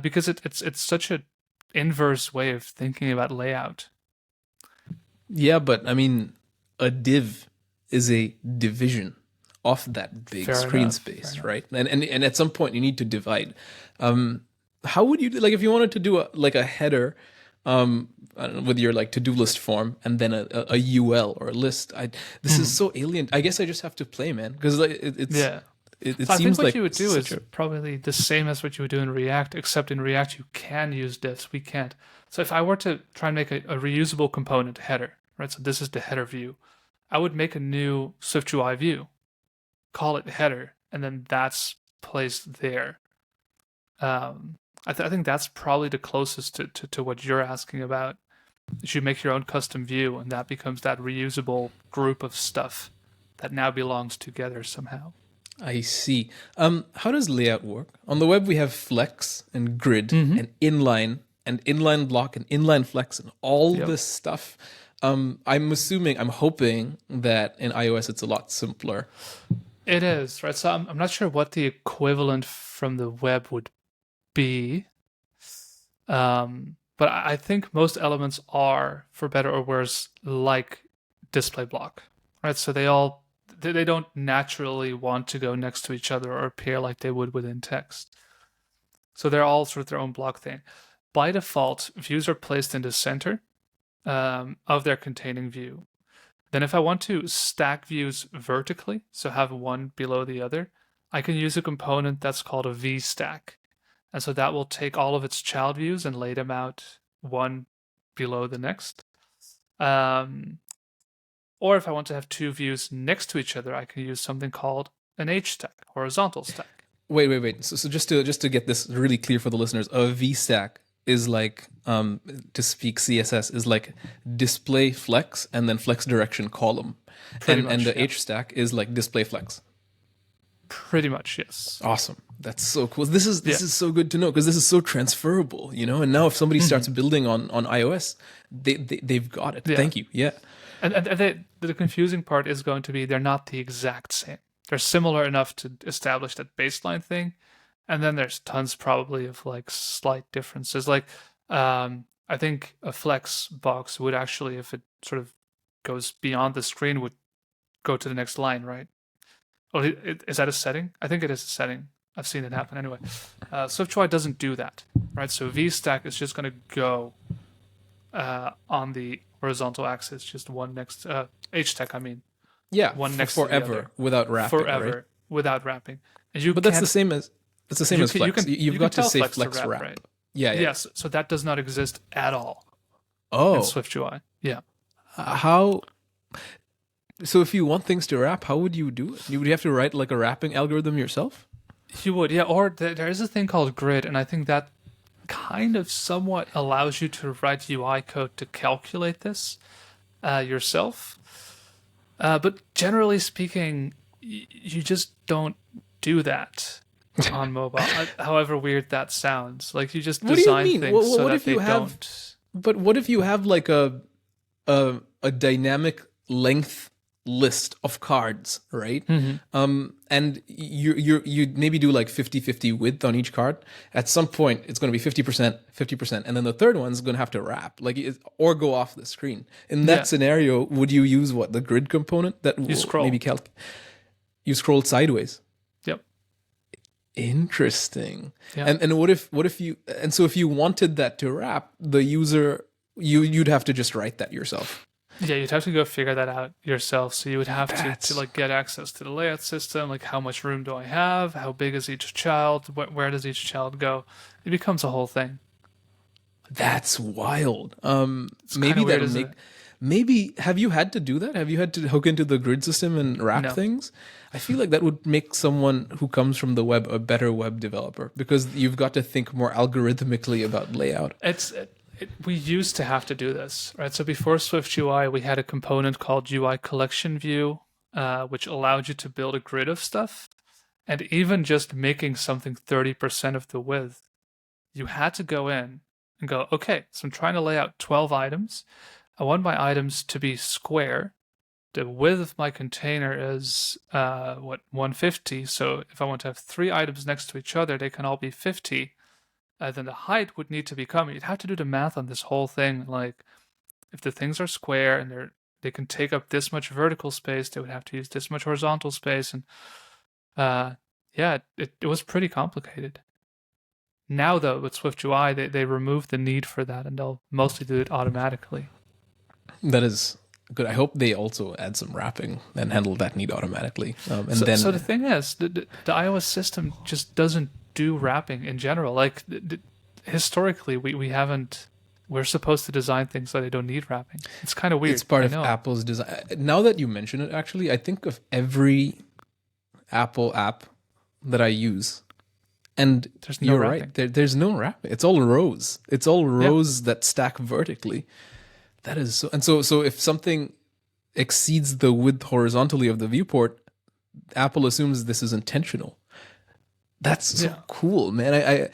because it's such an inverse way of thinking about layout. Yeah, but I mean, a div is a division of that big Fair screen enough, space, fair right? And at some point you need to divide. How would you do, like if you wanted to do a header, I don't know, with your like to-do list form and then a UL or a list? This is so alien. I guess I just have to play, man, because like it's Yeah. it So I think seems what like you would do is such a probably the same as what you would do in React, except in React you can use divs. We can't. So if I were to try and make a reusable component header, right? So this is the header view. I would make a new SwiftUI view, call it header, and then that's placed there. I think that's probably the closest to what you're asking about. You make your own custom view, and that becomes that reusable group of stuff that now belongs together somehow. I see. How does layout work? On the web, we have flex and grid and inline block and inline flex and all Yep. this stuff. I'm hoping that in iOS it's a lot simpler. It is, right? So I'm not sure what the equivalent from the web would be. But I think most elements are, for better or worse, like display block, right? So they don't naturally want to go next to each other or appear like they would within text. So they're all sort of their own block thing. By default, views are placed in the center of their containing view. Then if I want to stack views vertically, so have one below the other, I can use a component that's called a VStack. And so that will take all of its child views and lay them out one below the next. Or if I want to have two views next to each other, I can use something called an H stack, horizontal stack. Wait. So just to get this really clear for the listeners, a VStack is like, to speak CSS, is like display flex and then flex direction column, Pretty much, and the yeah. H stack is like display flex. Pretty much, yes. Awesome. That's so cool. This is so good to know, because this is so transferable, you know. And now if somebody starts building on iOS, they've got it. Yeah. Thank you. Yeah. And the confusing part is going to be they're not the exact same. They're similar enough to establish that baseline thing, and then there's tons probably of like slight differences. Like I think a flex box would actually, if it sort of goes beyond the screen, would go to the next line, right? Oh, is that a setting? I think it is a setting. I've seen it happen anyway. SwiftUI doesn't do that, right? So VStack is just going to go on the horizontal axis, just one next HStack. I mean, Yeah. one next to the forever other. without wrapping. Forever Right? without wrapping. And But that's the same as flex. You You've got to tell say flex to flex wrap. right? Yeah. Yes. So that does not exist at all in Oh, SwiftUI. Yeah. how? So if you want things to wrap, how would you do it? You would have to write like a wrapping algorithm yourself? You would, yeah. Or there is a thing called grid, and I think that kind of somewhat allows you to write UI code to calculate this yourself. But generally speaking, you just don't do that on mobile. However weird that sounds, like you just What do you design mean? things What so that if you they have- don't. But what if you have like a dynamic length list of cards, right? And you maybe do like 50-50 width on each card. At some point, it's going to be 50%, and then the third one's going to have to wrap, or go off the screen. In that Yeah. scenario, would you use what, the grid component that will scroll. maybe you scroll sideways? Yep. Interesting. Yeah. And what if you, and so if you wanted that to wrap, the user, you'd have to just write that yourself. Yeah, you'd have to go figure that out yourself. So you would have to That's like get access to the layout system, like how much room do I have? How big is each child? Where does each child go? It becomes a whole thing. that's wild. It's kind Maybe of weird, that'll isn't make. it? Maybe have you had to do that? Have you had to hook into the grid system and wrap No. things? I feel like that would make someone who comes from the web a better web developer because you've got to think more algorithmically about layout. We used to have to do this, right? So before SwiftUI, we had a component called UI collection view, which allowed you to build a grid of stuff. And even just making something 30% of the width, you had to go in and go, okay, so I'm trying to lay out 12 items. I want my items to be square. The width of my container is 150. So if I want to have 3 items next to each other, they can all be 50. Then the height would need to become. You'd have to do the math on this whole thing. Like if the things are square and they can take up this much vertical space, they would have to use this much horizontal space, and yeah, it was pretty complicated. Now though, with SwiftUI, they removed the need for that, and they'll mostly do it automatically. That is good. I hope they also add some wrapping and handle that need automatically. And So, then so the thing is, the iOS system just doesn't do wrapping in general. Like historically, we haven't. We're supposed to design things so they don't need wrapping. It's kind of weird. it's part I of know. Apple's design. Now that you mention it, actually, I think of every Apple app that I use. And There's no you're wrapping. right. There's no wrapping. It's all rows. It's all Yeah. rows that stack vertically. That is so. And so if something exceeds the width horizontally of the viewport, Apple assumes this is intentional. That's so Yeah. cool, man.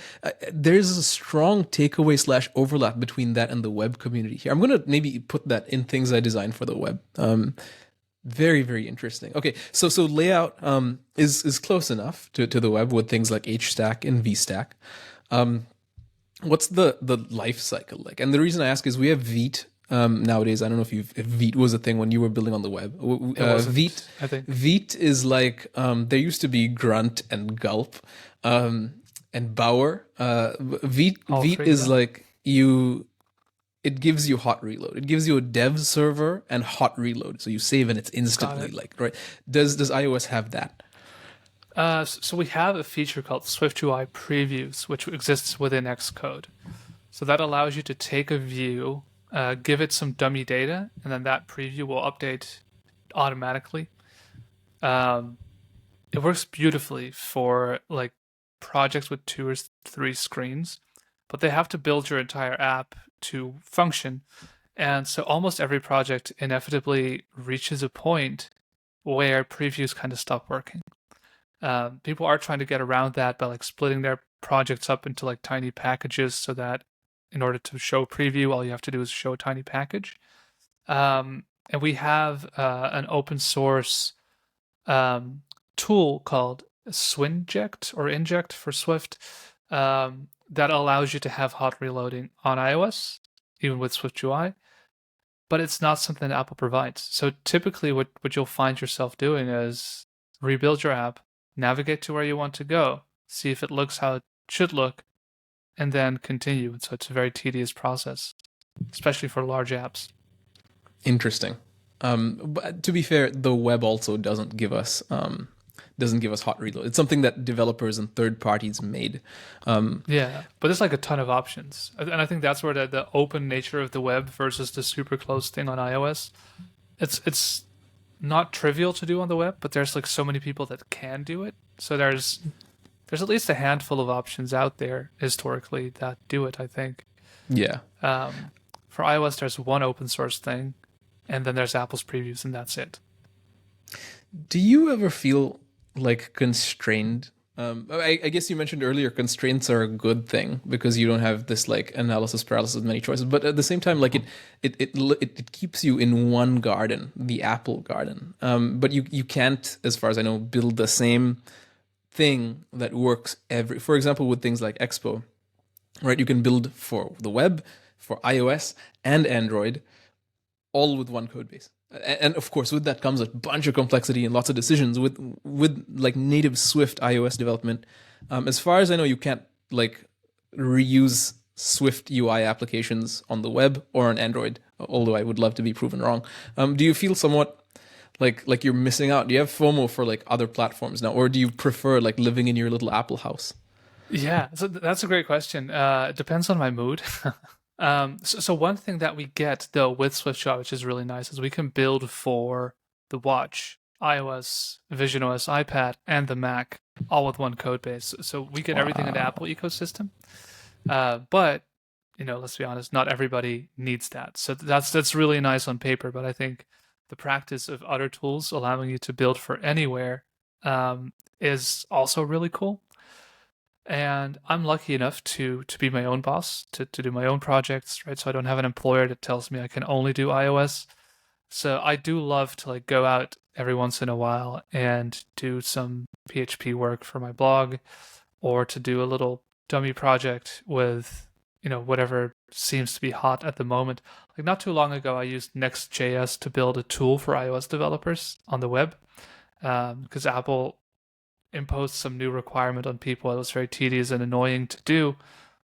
There's a strong takeaway slash overlap between that and the web community here. I'm gonna maybe put that in things I design for the web. Very, very interesting. Okay, so layout is close enough to the web with things like HStack and VStack. What's the life cycle like? And the reason I ask is we have Vite nowadays. I don't know if Vite was a thing when you were building on the web. It wasn't, Vite, I think. Vite is like there used to be Grunt and Gulp and Bower. Vite All Vite three, is yeah. like it gives you hot reload. It gives you a dev server and hot reload. So you save and it's instantly it. like right. Does iOS have that? So we have a feature called SwiftUI previews, which exists within Xcode. So that allows you to take a view, give it some dummy data, and then that preview will update automatically. It works beautifully for like projects with 2 or 3 screens, but they have to build your entire app to function. And so almost every project inevitably reaches a point where previews kind of stop working. People are trying to get around that by like splitting their projects up into like tiny packages so that in order to show preview, all you have to do is show a tiny package. And we have an open source tool called Swinject or Inject for Swift that allows you to have hot reloading on iOS, even with SwiftUI. But it's not something that Apple provides. So typically what you'll find yourself doing is rebuild your app, navigate to where you want to go, see if it looks how it should look, and then continue. And so it's a very tedious process, especially for large apps. Interesting. But to be fair, the web also doesn't give us hot reload. It's something that developers and third parties made. Yeah, but there's like a ton of options. And I think that's where the open nature of the web versus the super closed thing on iOS, it's not trivial to do on the web, but there's like so many people that can do it. So there's at least a handful of options out there historically that do it, I think. Yeah. For iOS, there's one open source thing, and then there's Apple's previews, and that's it. Do you ever feel like constrained? I guess you mentioned earlier constraints are a good thing because you don't have this like analysis paralysis with many choices. But at the same time, like it keeps you in one garden, the Apple garden. But you can't, as far as I know, build the same thing that works for example, with things like Expo, right? You can build for the web, for iOS and Android, all with one code base. And of course, with that comes a bunch of complexity and lots of decisions. With like native Swift iOS development, as far as I know, you can't like reuse Swift UI applications on the web or on Android, although I would love to be proven wrong. Do you feel somewhat like you're missing out? Do you have FOMO for like other platforms now, or do you prefer like living in your little Apple house? Yeah, so that's a great question. It depends on my mood. So one thing that we get though with SwiftUI, which is really nice, is we can build for the watch, iOS, visionOS, iPad, and the Mac all with one code base. So we get everything in the Wow. Apple ecosystem. But let's be honest, not everybody needs that. So that's really nice on paper. But I think the practice of other tools allowing you to build for anywhere is also really cool. And I'm lucky enough to be my own boss, to do my own projects, right? So I don't have an employer that tells me I can only do iOS. So I do love to like go out every once in a while and do some PHP work for my blog, or to do a little dummy project with, whatever seems to be hot at the moment. Like not too long ago, I used Next.js to build a tool for iOS developers on the web, because Apple imposed some new requirement on people that was very tedious and annoying to do.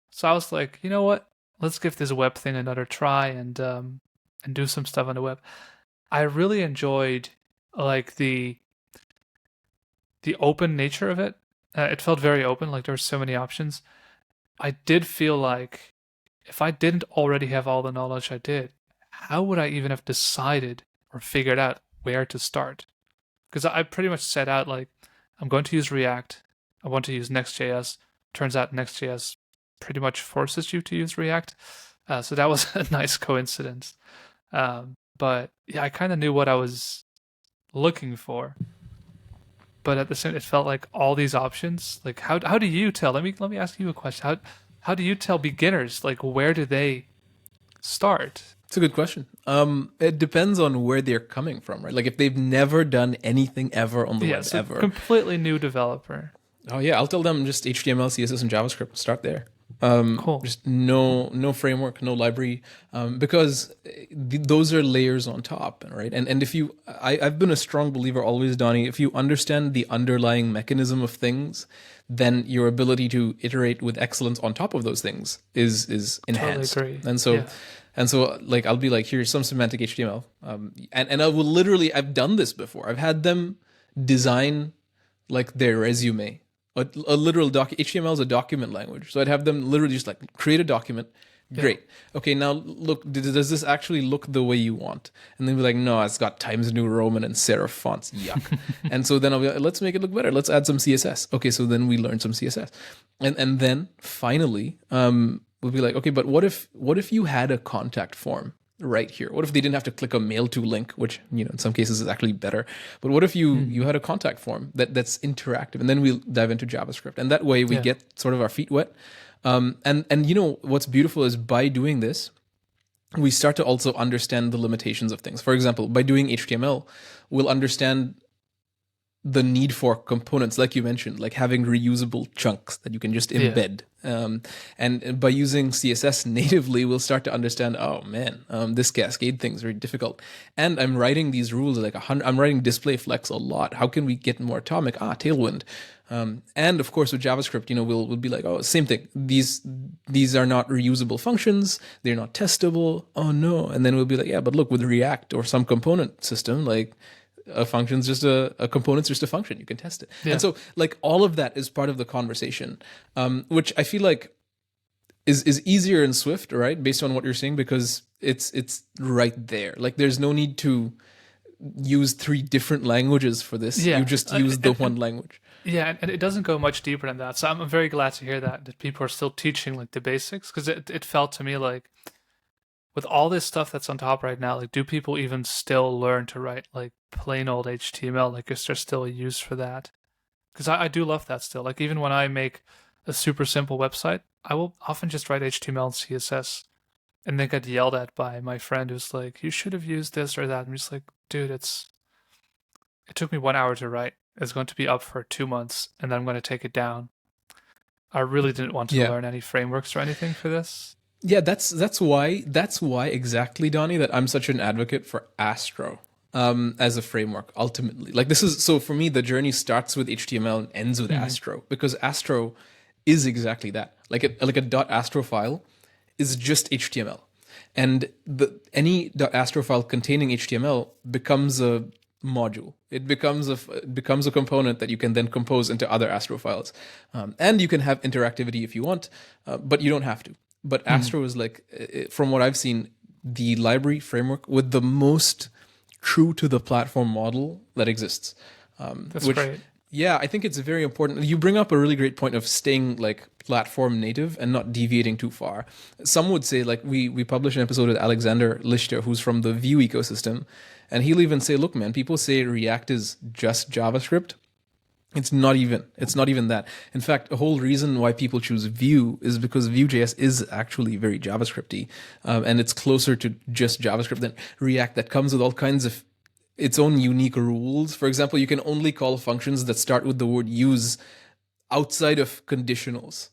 So I was like, you know what? Let's give this web thing another try and do some stuff on the web. I really enjoyed like the open nature of it. It felt very open, like there were so many options. I did feel like if I didn't already have all the knowledge I did, how would I even have decided or figured out where to start? Because I pretty much set out like I'm going to use React. I want to use Next.js. Turns out Next.js pretty much forces you to use React. So that was a nice coincidence. But yeah, I kind of knew what I was looking for. But at the same, it felt like all these options. Like how do you tell? Let me ask you a question. How do you tell beginners like where do they start? It's a good question. It depends on where they're coming from, right? Like if they've never done anything ever on the Yeah, web so ever. completely new developer. Oh yeah, I'll tell them just HTML, CSS, and JavaScript. Start there. Cool. Just no framework, no library, because those are layers on top, right? And if you, I've been a strong believer always, Donnie. If you understand the underlying mechanism of things, then your ability to iterate with excellence on top of those things is Totally enhanced. agree. And so. Yeah. And so, like, I'll be like, here's some semantic HTML, and I will literally, I've done this before. I've had them design like their resume, a literal doc. HTML is a document language, so I'd have them literally just like create a document. Yeah. Great. Okay, now look, does this actually look the way you want? And then be like, no, it's got Times New Roman and serif fonts. Yuck. And so then I'll be like, let's make it look better. Let's add some CSS. Okay, so then we learn some CSS, and then finally, we'll be like, okay, but what if you had a contact form right here? What if they didn't have to click a mail to link, which in some cases is actually better. But what if you had a contact form that's interactive, and then we'll dive into JavaScript, and that way we Yeah. get sort of our feet wet. And what's beautiful is by doing this, we start to also understand the limitations of things. For example, by doing HTML, we'll understand the need for components, like you mentioned, like having reusable chunks that you can just Yeah. embed. And by using CSS natively, we'll start to understand, oh man, this cascade thing is very difficult. And I'm writing these rules like I'm writing display flex a lot. How can we get more atomic? Tailwind. And of course, with JavaScript, we'll be like, oh, same thing. These are not reusable functions. They're not testable. Oh no. And then we'll be like, yeah, but look, with React or some component system, like a function's just a component's just a function. You can test it. Yeah. And so like all of that is part of the conversation, which I feel like is easier in Swift, right? Based on what you're saying, because it's right there. Like there's no need to use three different languages for this. Yeah. You just use the one language. Yeah, and it doesn't go much deeper than that. So I'm very glad to hear that people are still teaching like the basics, because it felt to me like with all this stuff that's on top right now, like do people even still learn to write like plain old HTML? Like is there still a use for that? Because I do love that still. Like even when I make a super simple website, I will often just write HTML and CSS and then get yelled at by my friend who's like, you should have used this or that. I'm just like, dude, it took me 1 hour to write. It's going to be up for 2 months, and then I'm going to take it down. I really didn't want to Yeah. learn any frameworks or anything for this. Yeah, that's why exactly, Donnie, that I'm such an advocate for Astro as a framework. Ultimately, like this is so for me, the journey starts with HTML and ends with Astro, because Astro is exactly that. Like a .astro file is just HTML, and any .astro file containing HTML becomes a module. It becomes a component that you can then compose into other Astro files, and you can have interactivity if you want, but you don't have to. But Astro is like, from what I've seen, the library framework with the most true to the platform model that exists. That's Which, great. yeah, I think it's very important. You bring up a really great point of staying like platform native and not deviating too far. Some would say, like, we published an episode with Alexander Lichter, who's from the Vue ecosystem, and he'll even say, look, man, people say React is just JavaScript. It's not even. It's not even that. In fact, a whole reason why people choose Vue is because Vue.js is actually very JavaScripty, and it's closer to just JavaScript than React. That comes with all kinds of its own unique rules. For example, you can only call functions that start with the word use outside of conditionals.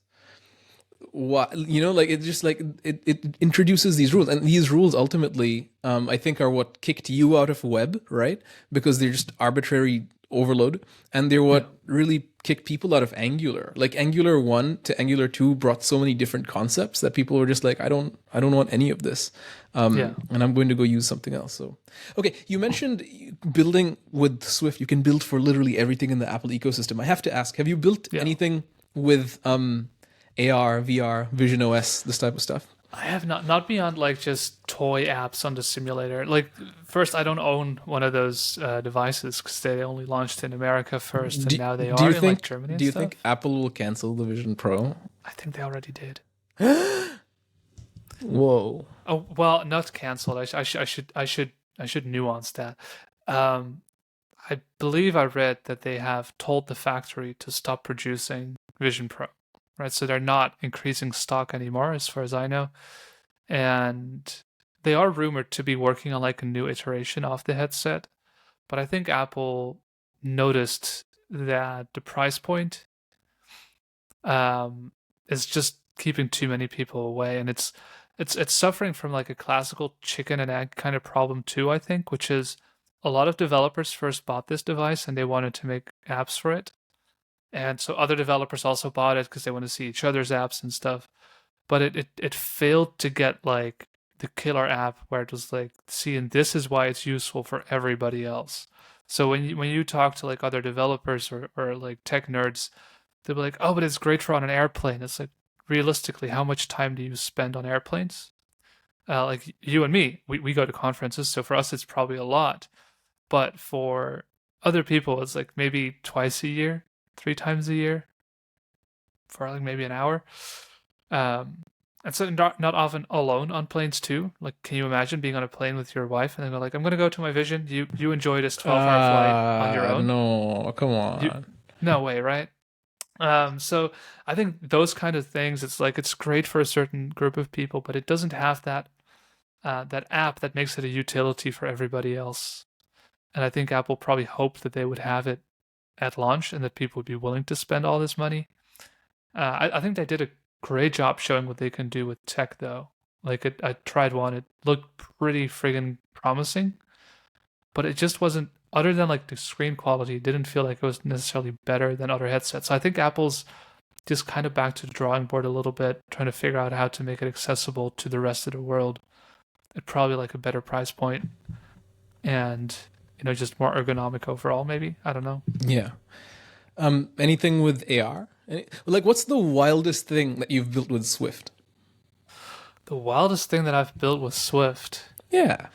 What, like, it just like it introduces these rules, and these rules ultimately, I think, are what kicked you out of web, right? Because they're just arbitrary overload, and they're what really kicked people out of Angular. Like, Angular 1 to Angular 2 brought so many different concepts that people were just like, I don't want any of this, Yeah. and I'm going to go use something else. So, okay, you mentioned building with Swift. You can build for literally everything in the Apple ecosystem. I have to ask, have you built anything with AR, VR, Vision OS, this type of stuff? I have not beyond like just toy apps on the simulator. Like, first, I don't own one of those devices because they only launched in America first, and now they Do are you in like think Germany and do you stuff. think Apple will cancel the Vision Pro? I think they already did. Whoa. Oh well, not canceled. I should nuance that. Um, I believe I read that they have told the factory to stop producing Vision Pro, right? So they're not increasing stock anymore, as far as I know. And they are rumored to be working on like a new iteration of the headset. But I think Apple noticed that the price point is just keeping too many people away, and it's suffering from like a classical chicken and egg kind of problem too, I think, which is a lot of developers first bought this device and they wanted to make apps for it. And so other developers also bought it because they want to see each other's apps and stuff. But it failed to get like the killer app where it was like, see, and this is why it's useful for everybody else. So when you talk to like other developers or like tech nerds, they'll be like, oh, but it's great for on an airplane. It's like, realistically, how much time do you spend on airplanes? Like you and me, we go to conferences, so for us it's probably a lot. But for other people, it's like maybe twice a year, 3 times a year, for like maybe an hour. Um, and so not often alone on planes too. Like, can you imagine being on a plane with your wife and then go like, I'm gonna go to my Vision. You enjoy this 12-hour flight on your own. No, come You on. no way, right? So I think those kind of things, it's like it's great for a certain group of people, but it doesn't have that app that makes it a utility for everybody else. And I think Apple probably hoped that they would have it at launch and that people would be willing to spend all this money. I think they did a great job showing what they can do with tech, though. Like, I tried one, it looked pretty friggin' promising, but it just wasn't. Other than like the screen quality, it didn't feel like it was necessarily better than other headsets. So I think Apple's just kind of back to the drawing board a little bit, trying to figure out how to make it accessible to the rest of the world at probably like a better price point and just more ergonomic overall. Maybe, I don't know. Yeah. Anything with AR? Like, what's the wildest thing that you've built with Swift? The wildest thing that I've built with Swift. Yeah.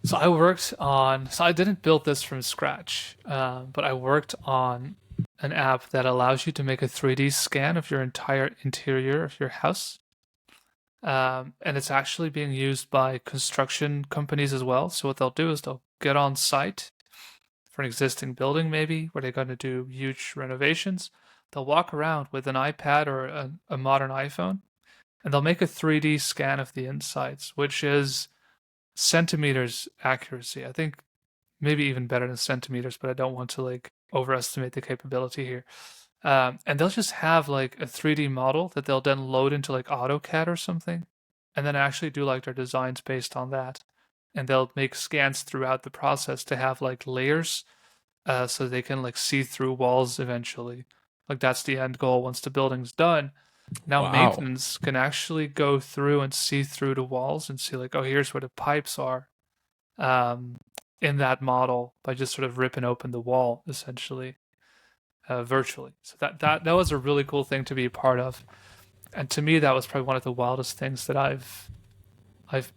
So I didn't build this from scratch, but I worked on an app that allows you to make a 3D scan of your entire interior of your house. And it's actually being used by construction companies as well. So what they'll do is they'll get on site for an existing building, maybe, where they're going to do huge renovations. They'll walk around with an iPad or a modern iPhone, and they'll make a 3D scan of the insides, which is centimeters accuracy. I think maybe even better than centimeters, but I don't want to like overestimate the capability here. And they'll just have like a 3D model that they'll then load into like AutoCAD or something, and then actually do like their designs based on that. And they'll make scans throughout the process to have like layers, so they can like see through walls eventually. Like, that's the end goal once the building's done. Now Wow. maintenance can actually go through and see through the walls and see like, oh, here's where the pipes are um, in that model by just sort of ripping open the wall essentially virtually. So that was a really cool thing to be a part of, and to me that was probably one of the wildest things that I've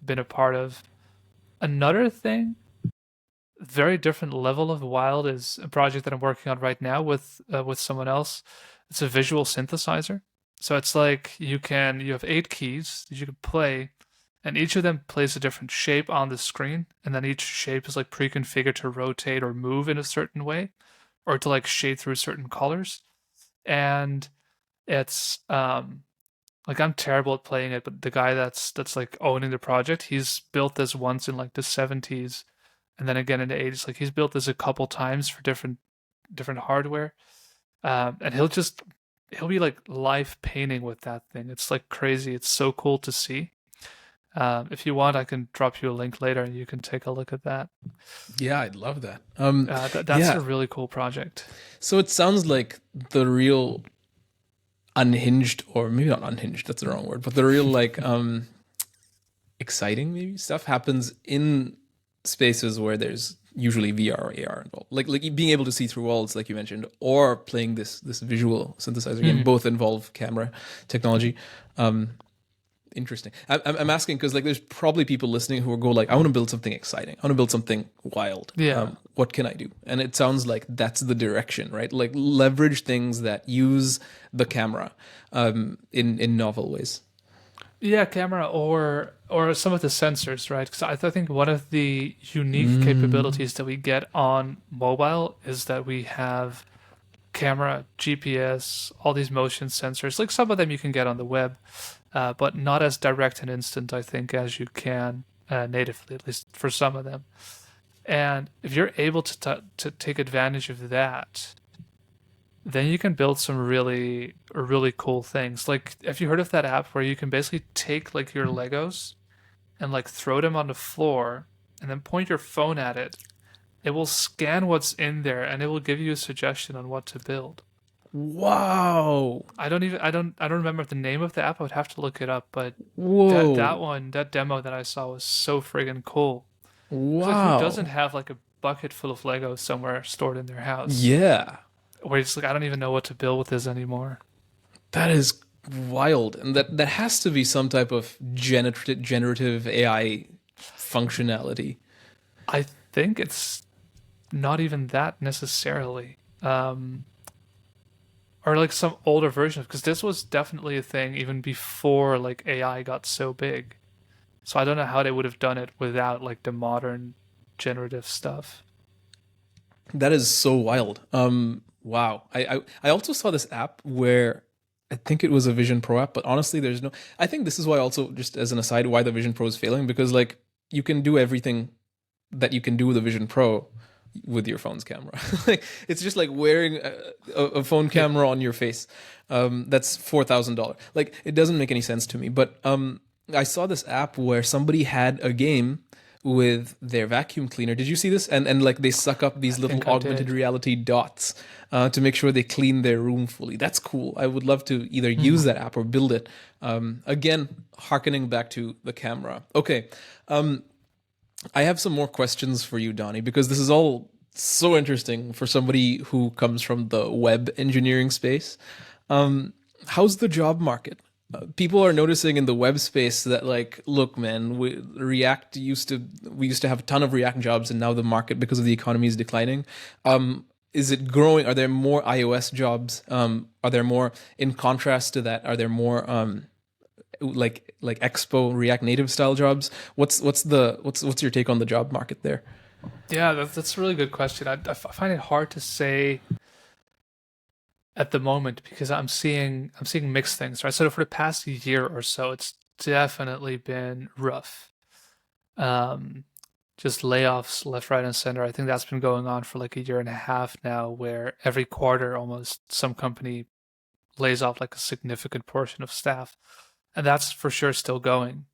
been a part of. Another thing, very different level of wild, is a project that I'm working on right now with someone else. It's a visual synthesizer. So it's like you have 8 keys that you can play, and each of them plays a different shape on the screen, and then each shape is like pre-configured to rotate or move in a certain way, or to like shade through certain colors. And it's like I'm terrible at playing it, but the guy that's like owning the project, he's built this once in like the 70s and then again in the 80s. Like he's built this a couple times for different hardware. And he'll be like live painting with that thing. It's like crazy. It's so cool to see. If you want, I can drop you a link later and you can take a look at that. Yeah, I'd love that. That's a Yeah. really cool project. So it sounds like the real unhinged, or maybe not unhinged, that's the wrong word, but the real like exciting maybe stuff happens in spaces where there's usually VR or AR involved. Like being able to see through walls, like you mentioned, or playing this visual synthesizer game. Mhm. Both involve camera technology. Um, Interesting. I'm asking because like there's probably people listening who will go like, I want to build something exciting. I want to build something wild. Yeah. What can I do? And it sounds like that's the direction, right? Like leverage things that use the camera in novel ways. Yeah, camera or some of the sensors, right? Because I think one of the unique Mm. capabilities that we get on mobile is that we have camera, GPS, all these motion sensors. Like some of them you can get on the web, but not as direct and instant, I think, as you can natively, at least for some of them. And if you're able to take advantage of that, then you can build some really cool things. Like, have you heard of that app where you can basically take like your Legos and like throw them on the floor and then point your phone at it? It will scan what's in there and it will give you a suggestion on what to build. Wow. I don't remember the name of the app. I would have to look it up, but that Whoa. one, that demo that I saw was so friggin' cool. Because like, who doesn't Wow. have like a bucket full of Legos somewhere stored in their house? Yeah. Where it's like I don't even know what to build with this anymore. That is wild. And that has to be some type of generative AI functionality. I think it's not even that necessarily. Or like some older version, because this was definitely a thing even before like AI got so big. So I don't know how they would have done it without like the modern generative stuff. That is so wild. Wow. I also saw this app where I think it was a Vision Pro app, but honestly, there's no. I think this is why also, just as an aside, why the Vision Pro is failing, because like you can do everything that you can do with a Vision Pro with your phone's camera. Like it's just like wearing a phone Yeah. camera on your face. That's $4,000. Like it doesn't make any sense to me. But I saw this app where somebody had a game with their vacuum cleaner. Did you see this? And like they suck up I these little think I augmented did. reality dots to make sure they clean their room fully. That's cool. I would love to either use Mhm. that app or build it. Again, harkening back to the camera. Okay. I have some more questions for you, Donnie, because this is all so interesting for somebody who comes from the web engineering space. How's the job market? People are noticing in the web space that, like, look, man, we used to have a ton of React jobs, and now the market, because of the economy, is declining. Is it growing? Are there more iOS jobs? Are there more, in contrast to that? Are there more like Expo React Native style jobs? What's your take on the job market there? Yeah, that's a really good question. I find it hard to say at the moment because I'm seeing mixed things, right? So for the past year or so, it's definitely been rough. Um, just layoffs left, right, and center. I think that's been going on for like a year and a half now, where every quarter almost some company lays off like a significant portion of staff, and that's for sure still going.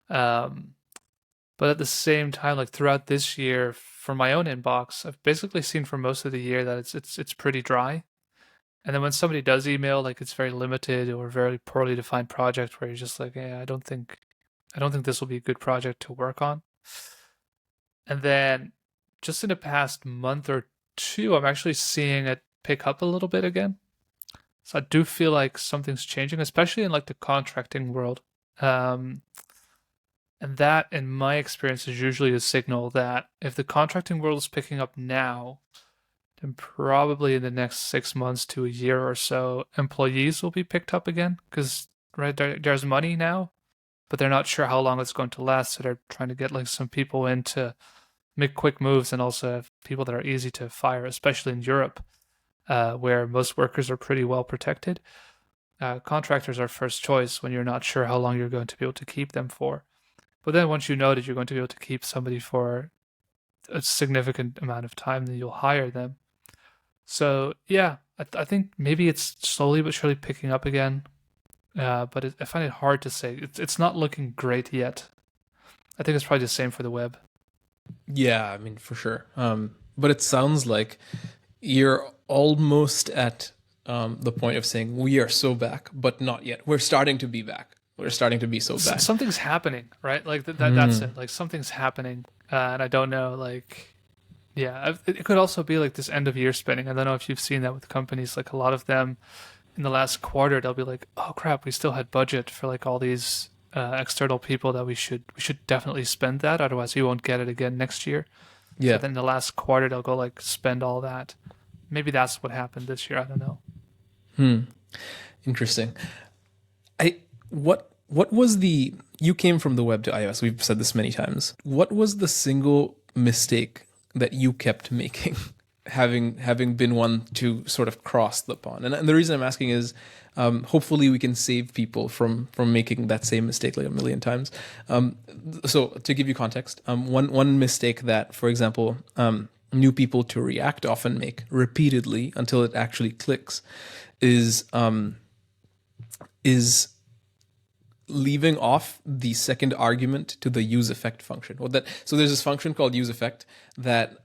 Um, but at the same time, like throughout this year, for my own inbox, I've basically seen for most of the year that it's pretty dry. And then when somebody does email, like it's very limited or very poorly defined project where you're just like, yeah, I don't think this will be a good project to work on. And then just in the past month or two, I'm actually seeing it pick up a little bit again. So I do feel like something's changing, especially in like the contracting world. Um, and that, in my experience, is usually a signal that if the contracting world is picking up now, then probably in the next 6 months to a year or so, employees will be picked up again because right there's money now, but they're not sure how long it's going to last. So they're trying to get like some people in to make quick moves and also have people that are easy to fire, especially in Europe, where most workers are pretty well protected. Contractors are first choice when you're not sure how long you're going to be able to keep them for. But then once you know that you're going to be able to keep somebody for a significant amount of time, then you'll hire them. So yeah, I think maybe it's slowly but surely picking up again. But I find it hard to say. It's not looking great yet. I think it's probably the same for the web. Yeah, I mean, for sure. But it sounds like you're almost at the point of saying we are so back, but not yet. We're starting to be back. We're starting to be so back. Something's happening, right? Like that's Mm. it. Like something's happening, and I don't know. Like yeah, it could also be like this end of year spending. I don't know if you've seen that with companies. Like a lot of them in the last quarter, they'll be like, "Oh crap, we still had budget for like all these external people that we should definitely spend that. Otherwise, we won't get it again next year." So Yeah. then the last quarter, they'll go like spend all that. Maybe that's what happened this year. I don't know. Hmm. Interesting. I what was the you came from the web to iOS. We've said this many times. What was the single mistake that you kept making, having been one to sort of cross the pond? And the reason I'm asking is, hopefully we can save people from making that same mistake like a million times. So to give you context, one mistake that, for example, new people to React often make repeatedly until it actually clicks is leaving off the second argument to the use effect function. So there's this function called use effect that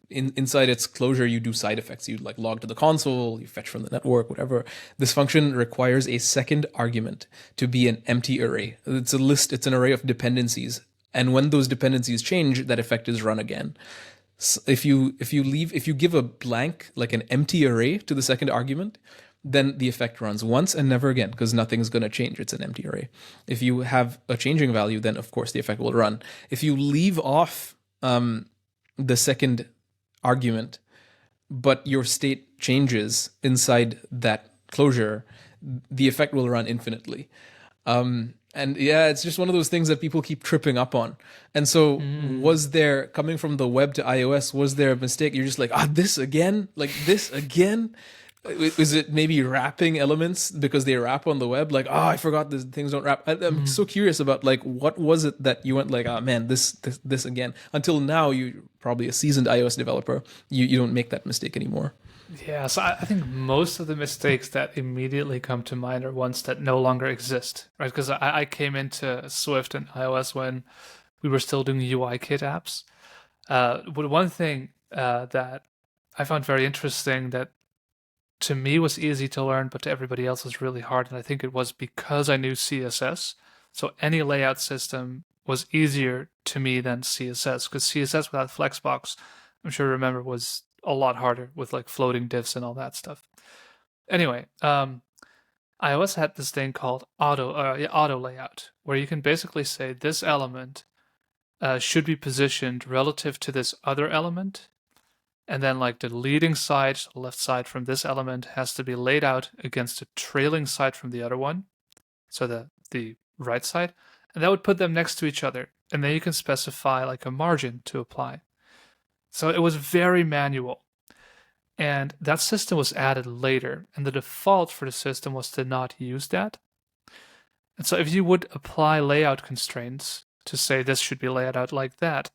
inside its closure you do side effects. You like log to the console, you fetch from the network, whatever. This function requires a second argument to be an empty array. It's a list, it's an array of dependencies. And when those dependencies change, that effect is run again. So if you give a blank, like an empty array to the second argument, then the effect runs once and never again because nothing's going to change. It's an empty array. If you have a changing value, then of course the effect will run. If you leave off the second argument, but your state changes inside that closure, the effect will run infinitely. And yeah, it's just one of those things that people keep tripping up on. And so, Mm. was there, coming from the web to iOS, was there a mistake? You're just like, this again? Like this again? Is it maybe wrapping elements because they wrap on the web? Like, I forgot this, things don't wrap. I'm Mm. so curious about like what was it that you went like, man, this again. Until now, you probably a seasoned iOS developer, you don't make that mistake anymore. Yeah, so I think most of the mistakes that immediately come to mind are ones that no longer exist, right? Because I came into Swift and iOS when we were still doing UI kit apps. But one thing that I found very interesting that to me was easy to learn, but to everybody else was really hard. And I think it was because I knew CSS. So any layout system was easier to me than CSS because CSS without Flexbox, I'm sure you remember, was a lot harder with like floating diffs and all that stuff. Anyway, iOS had this thing called auto layout, where you can basically say this element should be positioned relative to this other element, and then like the leading side, the left side from this element has to be laid out against the trailing side from the other one, so the right side, and that would put them next to each other, and then you can specify like a margin to apply. So it was very manual. And that system was added later, and the default for the system was to not use that. And so if you would apply layout constraints to say this should be laid out like that,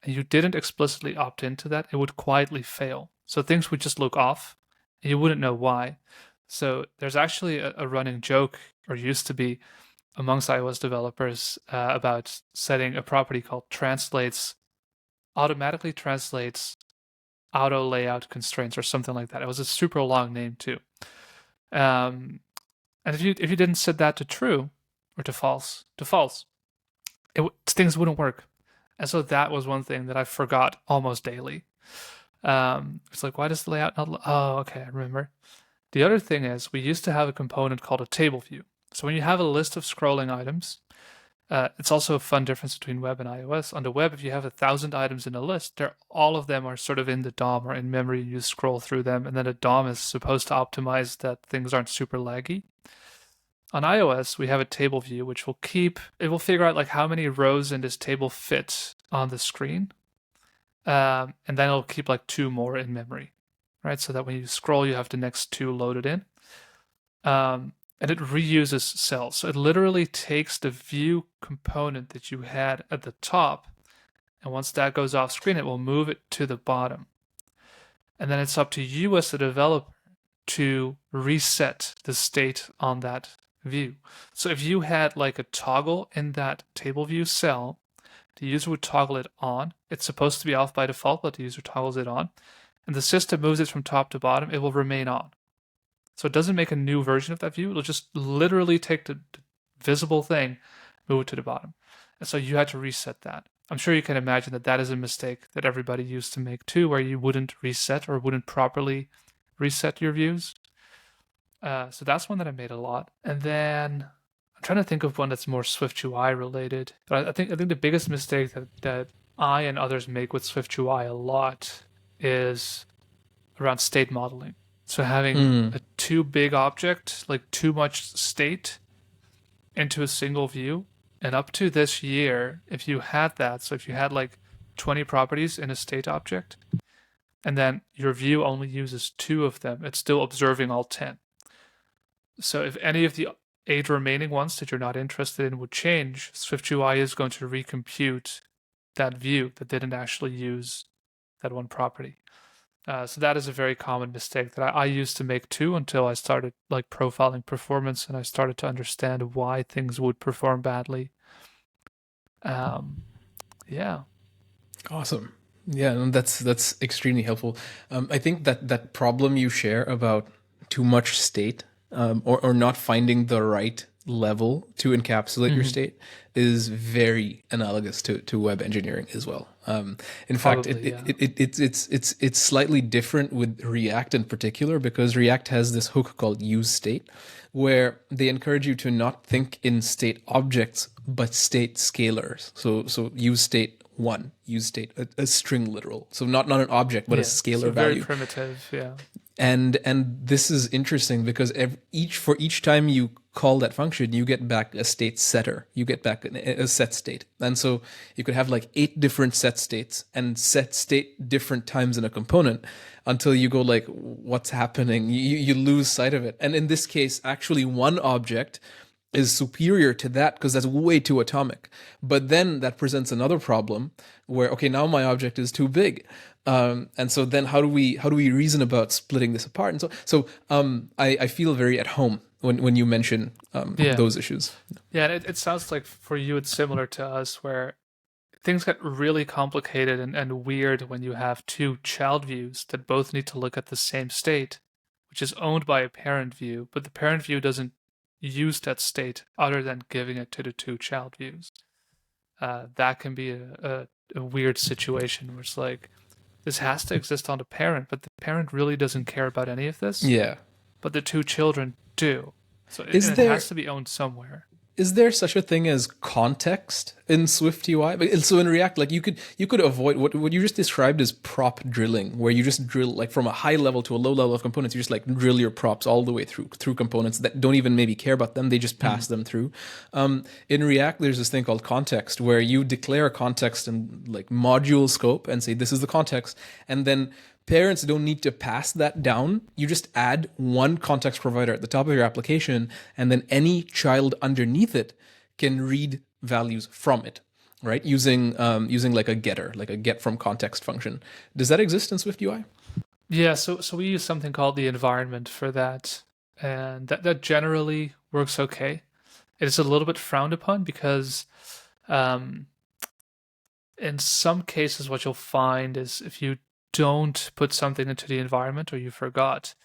and you didn't explicitly opt into that, it would quietly fail. So things would just look off, and you wouldn't know why. So there's actually a running joke, or used to be, amongst iOS developers about setting a property called automatically translates auto layout constraints or something like that. It was a super long name too. Um, and if you didn't set that to true or to false, things wouldn't work. And so that was one thing that I forgot almost daily. It's like, why does the layout not? Oh, okay, I remember. The other thing is we used to have a component called a table view. So when you have a list of scrolling items, it's also a fun difference between web and iOS. On the web, if you have 1,000 items in a list, all of them are sort of in the DOM or in memory, and you scroll through them, and then the DOM is supposed to optimize that things aren't super laggy. On iOS, we have a table view, which will figure out like how many rows in this table fit on the screen, and then it'll keep like 2 more in memory, right? So that when you scroll, you have the next 2 loaded in. And it reuses cells. So it literally takes the view component that you had at the top, and once that goes off screen, it will move it to the bottom. And then it's up to you as the developer to reset the state on that view. So if you had like a toggle in that table view cell, the user would toggle it on. It's supposed to be off by default, but the user toggles it on. And the system moves it from top to bottom, it will remain on. So it doesn't make a new version of that view. It'll just literally take the visible thing, move it to the bottom. And so you had to reset that. I'm sure you can imagine that that is a mistake that everybody used to make too, where you wouldn't reset or wouldn't properly reset your views. So that's one that I made a lot. And then I'm trying to think of one that's more SwiftUI related. But I think the biggest mistake that I and others make with SwiftUI a lot is around state modeling. So having a too big object, like too much state into a single view. And up to this year, if you had that, so if you had like 20 properties in a state object, and then your view only uses 2 of them, it's still observing all 10. So if any of the 8 remaining ones that you're not interested in would change, SwiftUI is going to recompute that view that didn't actually use that one property. So that is a very common mistake that I used to make too, until I started like profiling performance and I started to understand why things would perform badly. Yeah. Awesome. Yeah, and that's extremely helpful. I think that problem you share about too much state, or not finding the right level to encapsulate your state is very analogous to web engineering as well. In fact, Probably, yeah. it's slightly different with React in particular, because React has this hook called use state, where they encourage you to not think in state objects but state scalars. So use state 1, use state a string literal. So not an object but a scalar so value. very primitive, yeah. And this is interesting because for each time you call that function, you get back a state setter. You get back a set state. And so you could have like 8 different set states and set state different times in a component until you go like, what's happening? You lose sight of it. And in this case, actually one object is superior to that because that's way too atomic. But then that presents another problem where, okay, now my object is too big. And so then how do we reason about splitting this apart? And I feel very at home when you mention those issues. Yeah, and it sounds like for you it's similar to us, where things get really complicated and weird when you have 2 child views that both need to look at the same state, which is owned by a parent view, but the parent view doesn't use that state other than giving it to the 2 child views. That can be a weird situation where it's like, this has to exist on the parent, but the parent really doesn't care about any of this. Yeah. But the 2 children do. So it has to be owned somewhere. Is there such a thing as context in SwiftUI? So in React, like you could avoid what you just described as prop drilling, where you just drill like from a high level to a low level of components. You just like drill your props all the way through components that don't even maybe care about them. They just pass them through. In React, there's this thing called context, where you declare a context in like module scope and say this is the context, and then parents don't need to pass that down. You just add one context provider at the top of your application, and then any child underneath it can read values from it, right? Using like a getter, like a get from context function. Does that exist in SwiftUI? Yeah, so we use something called the environment for that, and that generally works okay. It is a little bit frowned upon because in some cases what you'll find is if you don't put something into the environment or you forgot,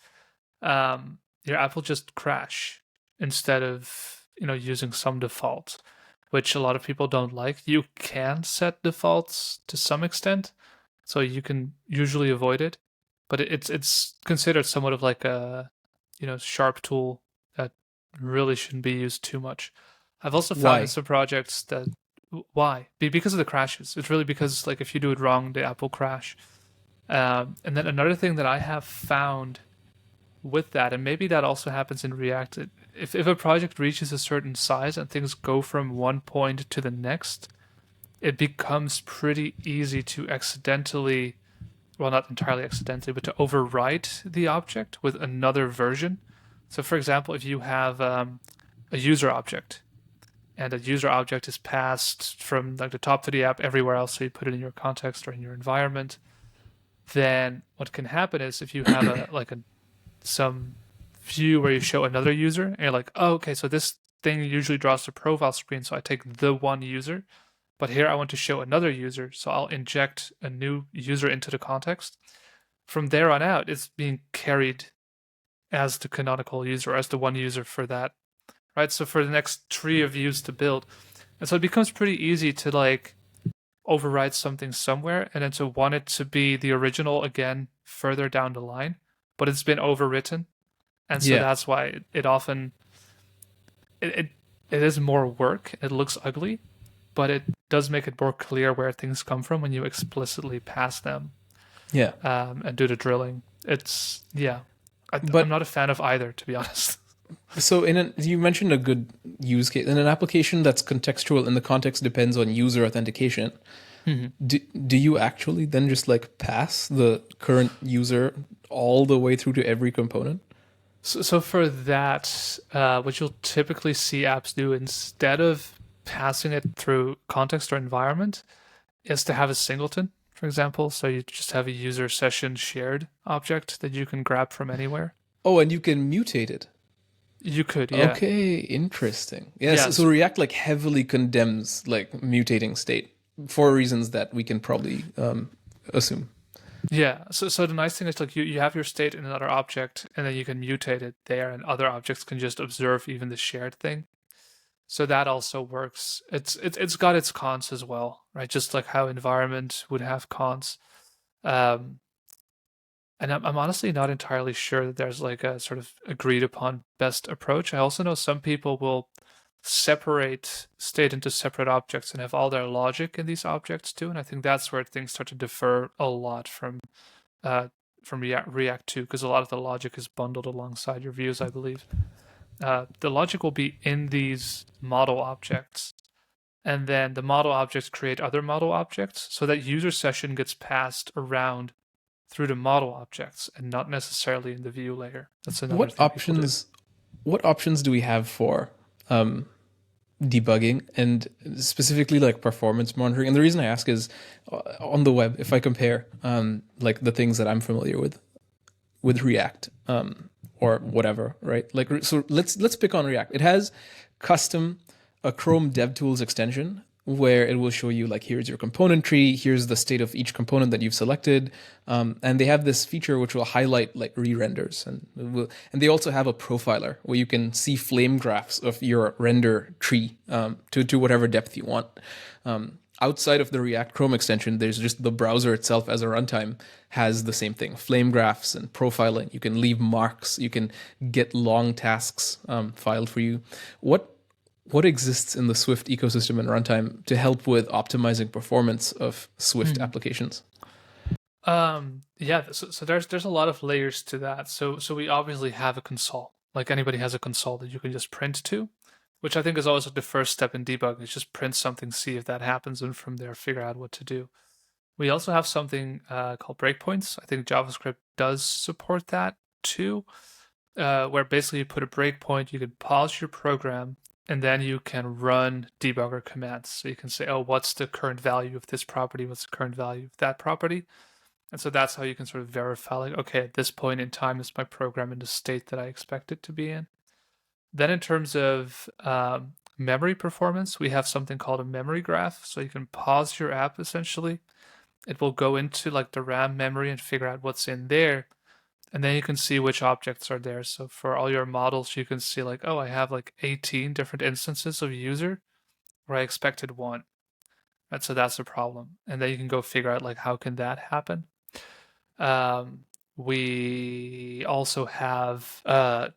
your app will just crash instead of using some default, which a lot of people don't like. You can set defaults to some extent, so you can usually avoid it, but it's considered somewhat of like a sharp tool that really shouldn't be used too much. I've also found in Why? some projects that why? Because of the crashes. It's really because like if you do it wrong, the app will crash. And then another thing that I have found with that, and maybe that also happens in React, if a project reaches a certain size and things go from one point to the next, it becomes pretty easy to accidentally, well, not entirely accidentally, but to overwrite the object with another version. So, for example, if you have a user object, and a user object is passed from like the top to the app everywhere else, so you put it in your context or in your environment, then what can happen is if you have some view where you show another user and you're like, oh, okay, so this thing usually draws the profile screen, so I take the one user, but here I want to show another user, so I'll inject a new user into the context. From there on out, it's being carried as the canonical user, as the one user for that, right? So for the next tree of views to build, and so it becomes pretty easy to like override something somewhere and then to want it to be the original again further down the line, but it's been overwritten, and so Yeah. that's why it often it is more work. It looks ugly, but it does make it more clear where things come from when you explicitly pass them Yeah. and do the drilling. It's yeah, I'm But not a fan of either, to be honest. so you mentioned a good use case in an application that's contextual and the context depends on user authentication. Do you actually then just like pass the current user all the way through to every component? So for that, what you'll typically see apps do instead of passing it through context or environment is to have a singleton, for example. So you just have a user session shared object that you can grab from anywhere. Oh, and you can mutate it. You could, yeah. Okay, interesting. Yes, so Yes. React like heavily condemns like mutating state for reasons that we can probably assume. Yeah. So the nice thing is like you have your state in another object and then you can mutate it there and other objects can just observe even the shared thing. So that also works. It's got its cons as well, right? Just like how environment would have cons. Um, and I'm honestly not entirely sure that there's like a sort of agreed upon best approach. I also know some people will separate state into separate objects and have all their logic in these objects too. And I think that's where things start to differ a lot uh, from React 2, because a lot of the logic is bundled alongside your views, I believe. The logic will be in these model objects, and then the model objects create other model objects, so that user session gets passed around through the model objects and not necessarily in the view layer. That's another What thing people do. options what options do we have for debugging and specifically like performance monitoring? And the reason I ask is on the web, if I compare like the things that I'm familiar with React or whatever, right? Like so let's pick on React. It has custom a Chrome DevTools extension where it will show you like here's your component tree, here's the state of each component that you've selected, and they have this feature which will highlight like re-renders, and they also have a profiler where you can see flame graphs of your render tree to whatever depth you want. Outside of the React Chrome extension, there's just the browser itself as a runtime has the same thing, flame graphs and profiling. You can leave marks, you can get long tasks filed for you. What exists in the Swift ecosystem and runtime to help with optimizing performance of Swift Hmm. applications? Yeah, so there's a lot of layers to that. So we obviously have a console. Like anybody has a console that you can just print to, which I think is always like the first step in debugging, is just print something, see if that happens, and from there figure out what to do. We also have something called breakpoints. I think JavaScript does support that too, where basically you put a breakpoint, you can pause your program, and then you can run debugger commands. So you can say, oh, what's the current value of this property? What's the current value of that property? And so that's how you can sort of verify, like, okay, at this point in time, is my program in the state that I expect it to be in? Then in terms of memory performance, we have something called a memory graph. So you can pause your app essentially, it will go into like the RAM memory and figure out what's in there. And then you can see which objects are there. So for all your models, you can see like, oh, I have like 18 different instances of user where I expected one. Right, so that's a problem. And then you can go figure out like how can that happen. We also have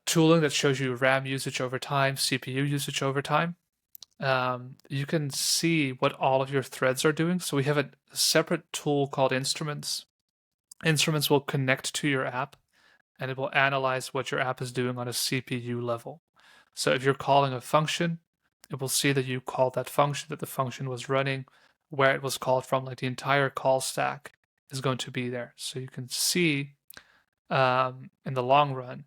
tooling that shows you RAM usage over time, CPU usage over time. You can see what all of your threads are doing. So we have a separate tool called Instruments. Instruments will connect to your app and it will analyze what your app is doing on a CPU level. So if you're calling a function, it will see that you called that function, that the function was running, where it was called from, like the entire call stack is going to be there. So you can see in the long run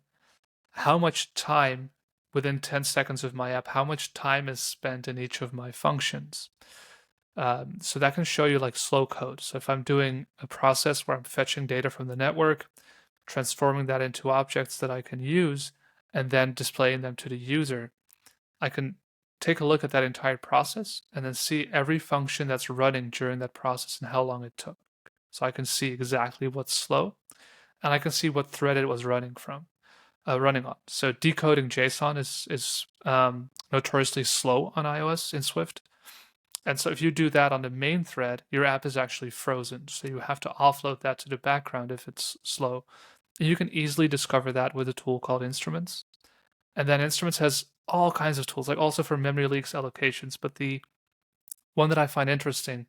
how much time within 10 seconds of my app, how much time is spent in each of my functions. So that can show you like slow code. So if I'm doing a process where I'm fetching data from the network, transforming that into objects that I can use, and then displaying them to the user, I can take a look at that entire process and then see every function that's running during that process and how long it took. So I can see exactly what's slow, and I can see what thread it was running on. So decoding JSON is notoriously slow on iOS in Swift. And so if you do that on the main thread, your app is actually frozen. So you have to offload that to the background if it's slow. And you can easily discover that with a tool called Instruments. And then Instruments has all kinds of tools, like also for memory leaks allocations. But the one that I find interesting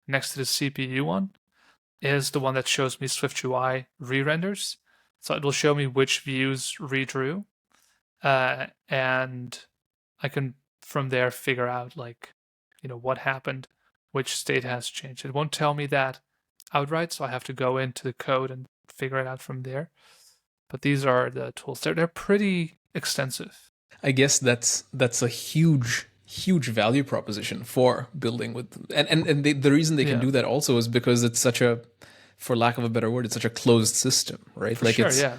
next to the CPU one is the one that shows me SwiftUI re-renders. So it will show me which views redrew. And I can from there figure out like, what happened, which state has changed. It won't tell me that outright, so I have to go into the code and figure it out from there. But these are the tools. They're pretty extensive. I guess that's a huge value proposition for building with, and the reason they can Yeah, do that also is because it's such a, for lack of a better word, it's such a closed system, right? for Like sure. Yeah,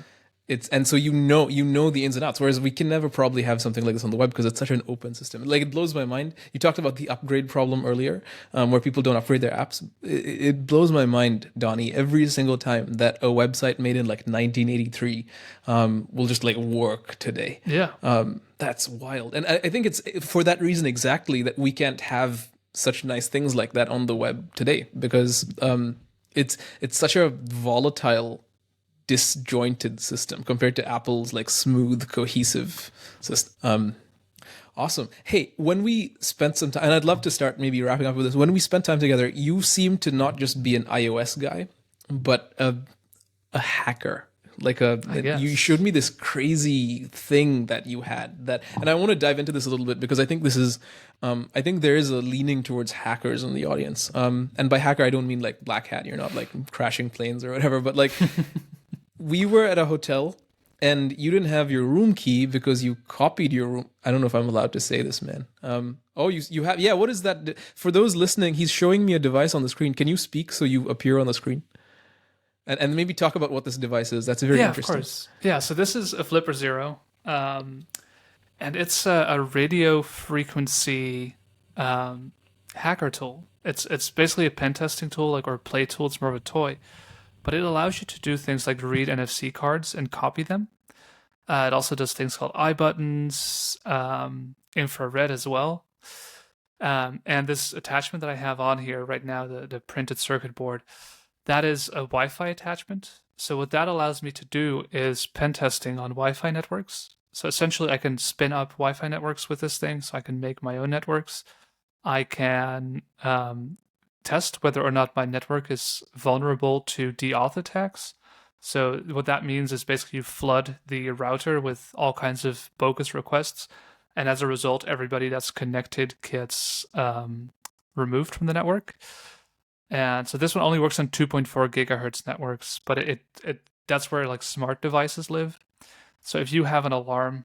it's and so you know the ins and outs, whereas we can never probably have something like this on the web because it's such an open system. Like, it blows my mind. You talked about the upgrade problem earlier, where people don't upgrade their apps. It blows my mind, Donnie, every single time that a website made in like 1983 will just like work today. yeah, That's wild. And I think it's for that reason exactly that we can't have such nice things like that on the web today, because it's such a volatile, disjointed system compared to Apple's like smooth, cohesive system. Awesome. Hey, when we spent some time, and I'd love to start maybe wrapping up with this. When we spent time together, you seem to not just be an iOS guy, but a hacker. Like I you guess. showed me this crazy thing that you had that, and I want to dive into this a little bit because I think this is, I think there is a leaning towards hackers in the audience. And by hacker, I don't mean like black hat. You're not like crashing planes or whatever, but like we were at a hotel and you didn't have your room key because you copied your room. I don't know if I'm allowed to say this, man. Oh, you have, yeah. What is that? For those listening, he's showing me a device on the screen. Can you speak so you appear on the screen? And maybe talk about what this device is. That's very Yeah, of interesting. course. Yeah, so this is a Flipper Zero, and it's a radio frequency hacker tool. It's basically a pen testing tool, like, or a play tool. It's more of a toy, but it allows you to do things like read NFC cards and copy them. It also does things called iButtons, infrared as well. And this attachment that I have on here right now, the printed circuit board, that is a Wi-Fi attachment. So what that allows me to do is pen testing on Wi-Fi networks. So essentially, I can spin up Wi-Fi networks with this thing, so I can make my own networks. I can test whether or not my network is vulnerable to deauth attacks. So what that means is basically you flood the router with all kinds of bogus requests, and as a result, everybody that's connected gets removed from the network. And so this one only works on 2.4 gigahertz networks, but it that's where like smart devices live. So if you have an alarm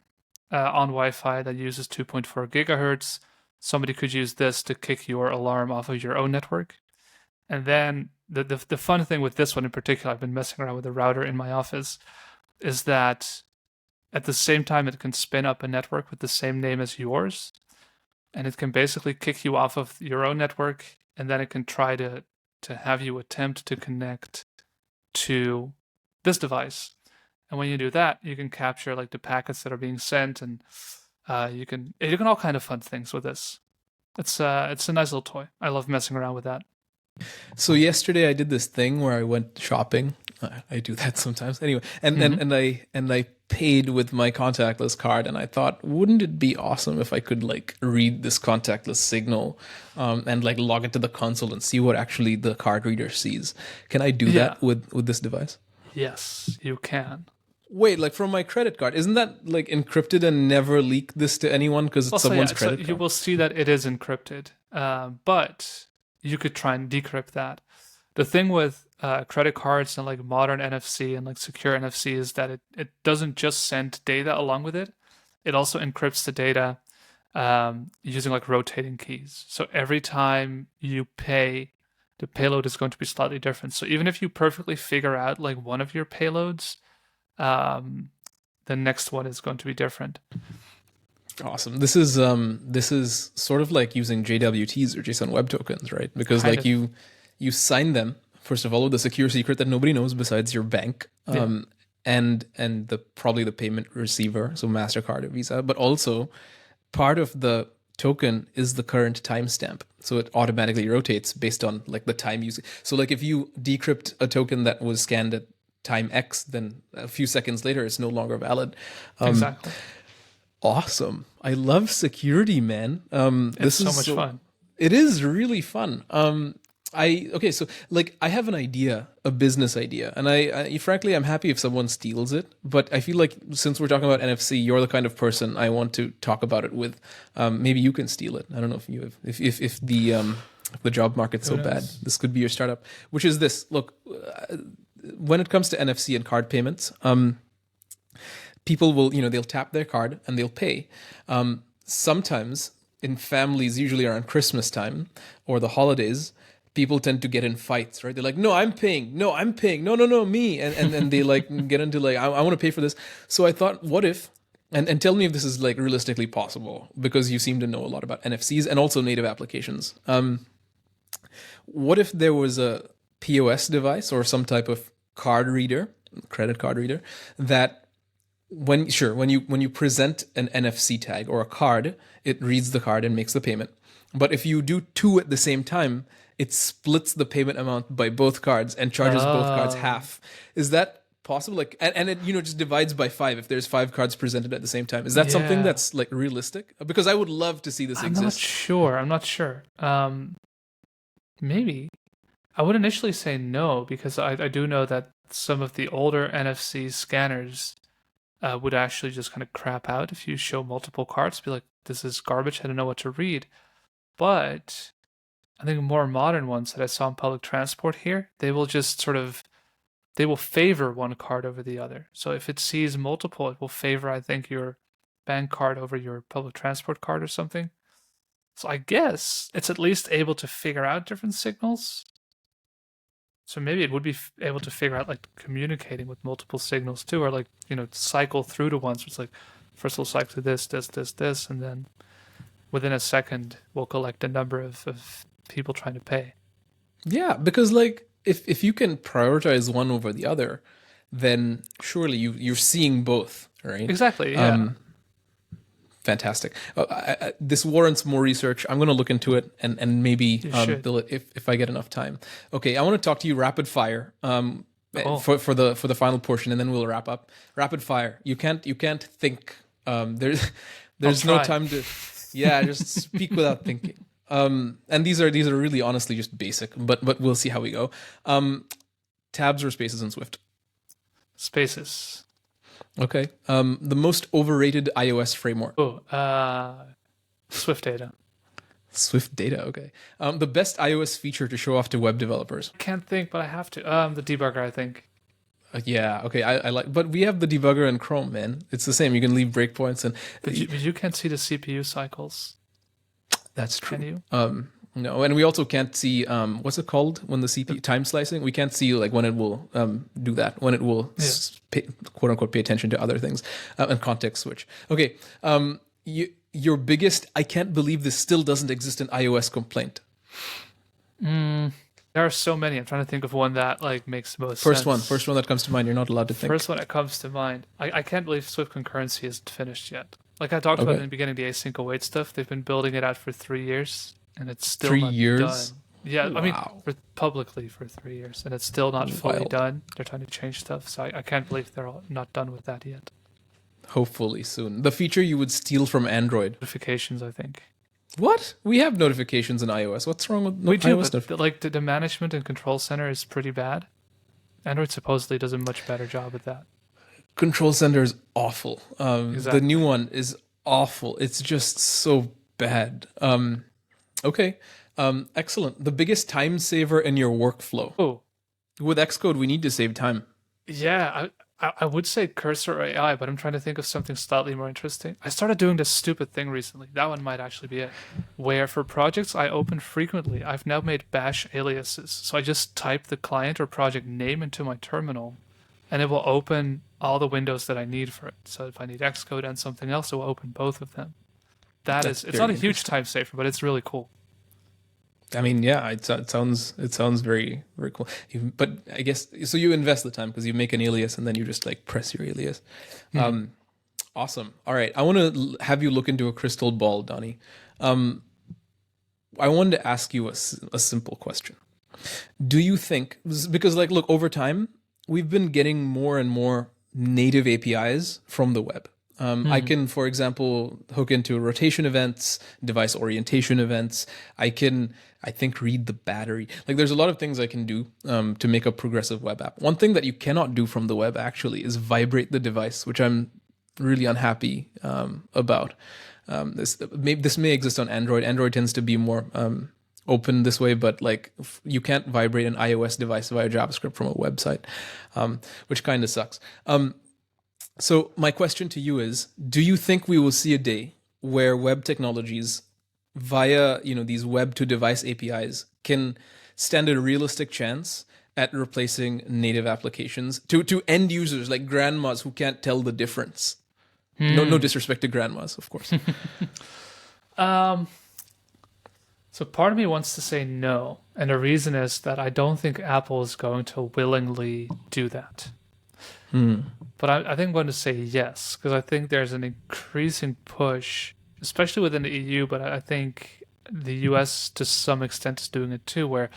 on Wi-Fi that uses 2.4 gigahertz, somebody could use this to kick your alarm off of your own network. And then the fun thing with this one in particular, I've been messing around with the router in my office, is that at the same time it can spin up a network with the same name as yours, and it can basically kick you off of your own network, and then it can try to to have you attempt to connect to this device. And when you do that, you can capture like the packets that are being sent, and you can all kind of fun things with this. It's a nice little toy. I love messing around with that. So yesterday I did this thing where I went shopping. I do that sometimes. Anyway, and I paid with my contactless card, and I thought, wouldn't it be awesome if I could like read this contactless signal, and like log it to the console and see what actually the card reader sees? Can I do that with this device? Yes, you can. Wait, like from my credit card, isn't that like encrypted and never leak this to anyone because it's someone's credit card? You will see that it is encrypted, but you could try and decrypt that. The thing with credit cards and like modern NFC and like secure NFC is that it doesn't just send data along with it. It also encrypts the data using like rotating keys. So every time you pay, the payload is going to be slightly different. So even if you perfectly figure out like one of your payloads, the next one is going to be different. Awesome. This is sort of like using JWTs or JSON Web Tokens, right? Because kind like of. you sign them first of all with a secure secret that nobody knows besides your bank, and probably the payment receiver, so MasterCard or Visa, but also part of the token is the current timestamp, so it automatically rotates based on like the time you. So like if you decrypt a token that was scanned at time X, then a few seconds later it's no longer valid. Exactly. Awesome. I love security, man. It's so much fun. It is really fun. So like I have an idea, a business idea, and I frankly I'm happy if someone steals it, but I feel like since we're talking about NFC, you're the kind of person I want to talk about it with. Maybe you can steal it. I don't know if you have, if the job market's so bad, this could be your startup, which is this. Look, when it comes to NFC and card payments, people will, they'll tap their card and they'll pay. Sometimes in families, usually around Christmas time or the holidays, people tend to get in fights, right? They're like, no, I'm paying. No, me. And they like get into like, I want to pay for this. So I thought, what if, and tell me if this is like realistically possible, because you seem to know a lot about NFCs and also native applications. What if there was a POS device or some type of card reader, credit card reader, that when you present an NFC tag or a card, it reads the card and makes the payment. But if you do two at the same time, it splits the payment amount by both cards and charges both cards half. Is that possible? Like, and it just divides by 5 if there's 5 cards presented at the same time. Is that something that's like realistic? Because I would love to see this exist. I'm not sure. Maybe. I would initially say no, because I do know that some of the older NFC scanners would actually just kind of crap out if you show multiple cards. Be like, this is garbage, I don't know what to read. But I think more modern ones that I saw in public transport here, they will just they will favor one card over the other. So if it sees multiple, it will favor, I think, your bank card over your public transport card or something. So I guess it's at least able to figure out different signals. So maybe it would be able to figure out like communicating with multiple signals too, or like, cycle through to ones. It's like, first we'll cycle to this, and then within a second we'll collect a number of people trying to pay. Yeah, because like if you can prioritize one over the other, then surely you're seeing both, right? Exactly. Yeah. Fantastic. This warrants more research. I'm going to look into it and maybe build it if I get enough time. Okay, I want to talk to you rapid fire for the final portion, and then we'll wrap up. Rapid fire. You can't think. There's no time to. Yeah, just speak without thinking. And these are really honestly just basic, but we'll see how we go. Tabs or spaces in Swift? Spaces. Okay. The most overrated iOS framework? Swift Data. Swift Data, okay. The best iOS feature to show off to web developers? Can't think, but I have to. The debugger, I think. Yeah, okay. I like, but we have the debugger in Chrome, man. It's the same. You can leave breakpoints and. But you can't see the CPU cycles. That's true. Can you? No, and we also can't see what's it called when the CPU time slicing. We can't see like when it will do that, when it will quote unquote pay attention to other things and context switch. Okay, your biggest I can't believe this still doesn't exist in iOS complaint. There are so many. I'm trying to think of one that like makes the most First sense. one that comes to mind. You're not allowed to think. First one that comes to mind. I can't believe Swift concurrency isn't finished yet. Like I talked about in Okay, the beginning, the async await stuff. They've been building it out for 3 years, and it's still three not years. done. Yeah, I mean, Wow, for publicly for 3 years, and it's still not fully wild. done. They're trying to change stuff, so I can't believe they're not done with that yet. Hopefully soon. The feature you would steal from Android. Notifications, I think. What? We have notifications in iOS. What's wrong with We do, iOS? but the management and control center is pretty bad. Android supposedly does a much better job at that. Control Center is awful. The new Exactly. one is awful. It's just so bad. Okay. Excellent. The biggest time saver in your workflow. Oh, With Xcode, we need to save time. yeah, I would say cursor AI, but I'm trying to think of something slightly more interesting. I started doing this stupid thing recently. That one might actually be it. Where for projects I open frequently, I've now made bash aliases. So I just type the client or project name into my terminal, and it will open all the windows that I need for it. So if I need Xcode and something else, it will open both of them. That's It's not very a huge interesting. time saver, but it's really cool. I mean, yeah, it sounds very very cool. But I guess so. You invest the time because you make an alias and then you just like press your alias. Mhm. Awesome. All right, I want to have you look into a crystal ball, Donnie. Um, I wanted to ask you a simple question. Do you think, because like look, over time we've been getting more and more native APIs from the web. I Mhm. can, for example, hook into rotation events, device orientation events. I think, read the battery. Like, there's a lot of things I can do to make a progressive web app. One thing that you cannot do from the web actually is vibrate the device, which I'm really unhappy about. This may exist on Android. Android tends to be more open this way, but like you can't vibrate an iOS device via JavaScript from a website, which kind of sucks. So my question to you is: do you think we will see a day where web technologies, via these web to device APIs, can stand a realistic chance at replacing native applications to end users like grandmas who can't tell the difference? No Hmm. disrespect to grandmas, of course. Um, so part of me wants to say no, and the reason is that I don't think Apple is going to willingly do that. Hmm. But I think I'm going to say yes, because I think there's an increasing push, especially within the EU, but I think the US to some extent is doing it too, where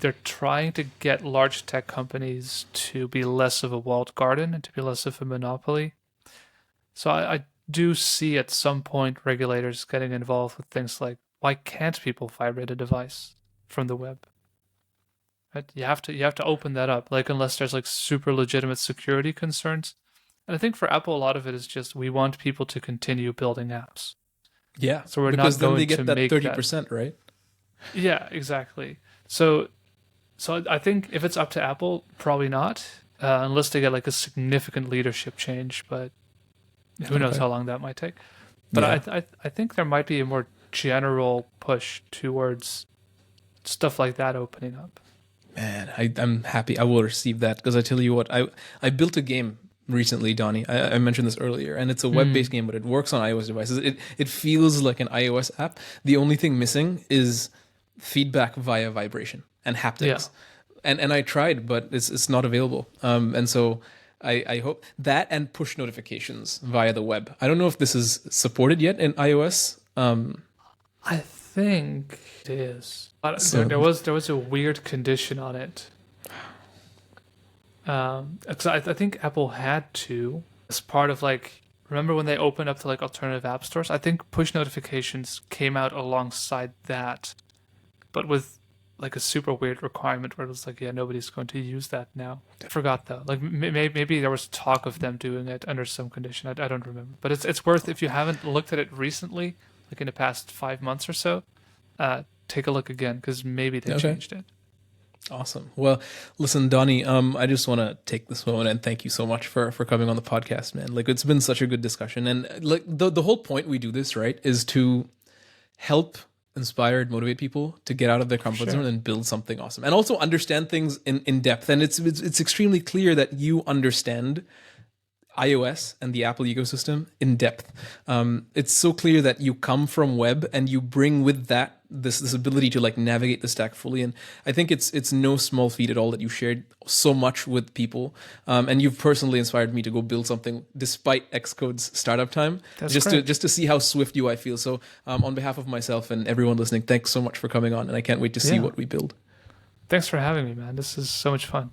they're trying to get large tech companies to be less of a walled garden and to be less of a monopoly. So I do see at some point regulators getting involved with things like why can't people vibrate a device from the web? Right? You have to open that up, like unless there's like super legitimate security concerns. And I think for Apple, a lot of it is just we want people to continue building apps. Yeah, So we're not because then they going to get that make that. 30%, right? Yeah, exactly. So I think if it's up to Apple, probably not, unless they get like a significant leadership change. But who knows Okay. how long that might take. But Yeah. I think there might be a more general push towards stuff like that opening up. Man, I'm happy. I will receive that because I tell you what, I built a game recently, Donnie. I mentioned this earlier, and it's a web-based Hmm. game, but it works on iOS devices. It feels like an iOS app. The only thing missing is feedback via vibration and Yeah. haptics. And I tried, but it's not available. And so I hope that and push notifications via the web. I don't know if this is supported yet in iOS. I think it is. But there, So there was a weird condition on it. 'Cause I think Apple had to as part of like remember when they opened up to like alternative app stores. I think push notifications came out alongside that, but with like a super weird requirement where it was like, yeah, nobody's going to use that now. I forgot though. Like maybe there was talk of them doing it under some condition. I don't remember. But it's worth if you haven't looked at it recently, like in the past 5 months or so, take a look again because maybe they okay. changed it. Awesome. Well, listen, Donnie, I just want to take this moment and thank you so much for coming on the podcast, man. Like it's been such a good discussion. And like the whole point we do this, right, is to help inspire and motivate people to get out of their comfort Sure. zone and build something awesome. And also understand things in depth. And it's extremely clear that you understand iOS and the Apple ecosystem in depth. It's so clear that you come from web and you bring with that this ability to like navigate the stack fully. And I think it's no small feat at all that you shared so much with people, and you've personally inspired me to go build something despite Xcode's startup time, That's just great. to see how SwiftUI feels. So on behalf of myself and everyone listening, thanks so much for coming on, and I can't wait to see Yeah. what we build. Thanks for having me, man. This is so much fun.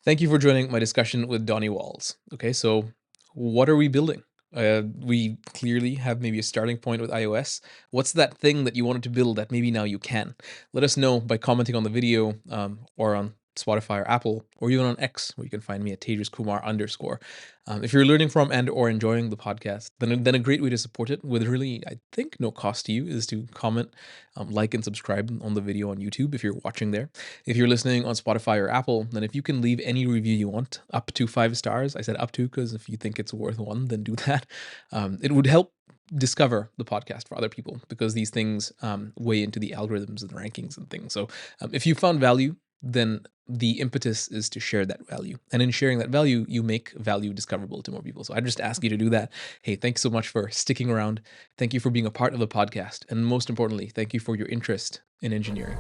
Thank you for joining my discussion with Donny Wals. Okay, so what are we building? We clearly have maybe a starting point with iOS. What's that thing that you wanted to build that maybe now you can? Let us know by commenting on the video, or on Spotify or Apple, or even on X, where you can find me at TejasKumar_. If you're learning from and or enjoying the podcast, then a great way to support it with really, I think, no cost to you is to comment, like, and subscribe on the video on YouTube if you're watching there. If you're listening on Spotify or Apple, then if you can leave any review you want, up to 5 stars. I said up to because if you think it's worth one, then do that. It would help discover the podcast for other people, because these things weigh into the algorithms and rankings and things. So if you found value, then the impetus is to share that value. And in sharing that value, you make value discoverable to more people. So I just ask you to do that. Hey, thanks so much for sticking around. Thank you for being a part of the podcast. And most importantly, thank you for your interest in engineering.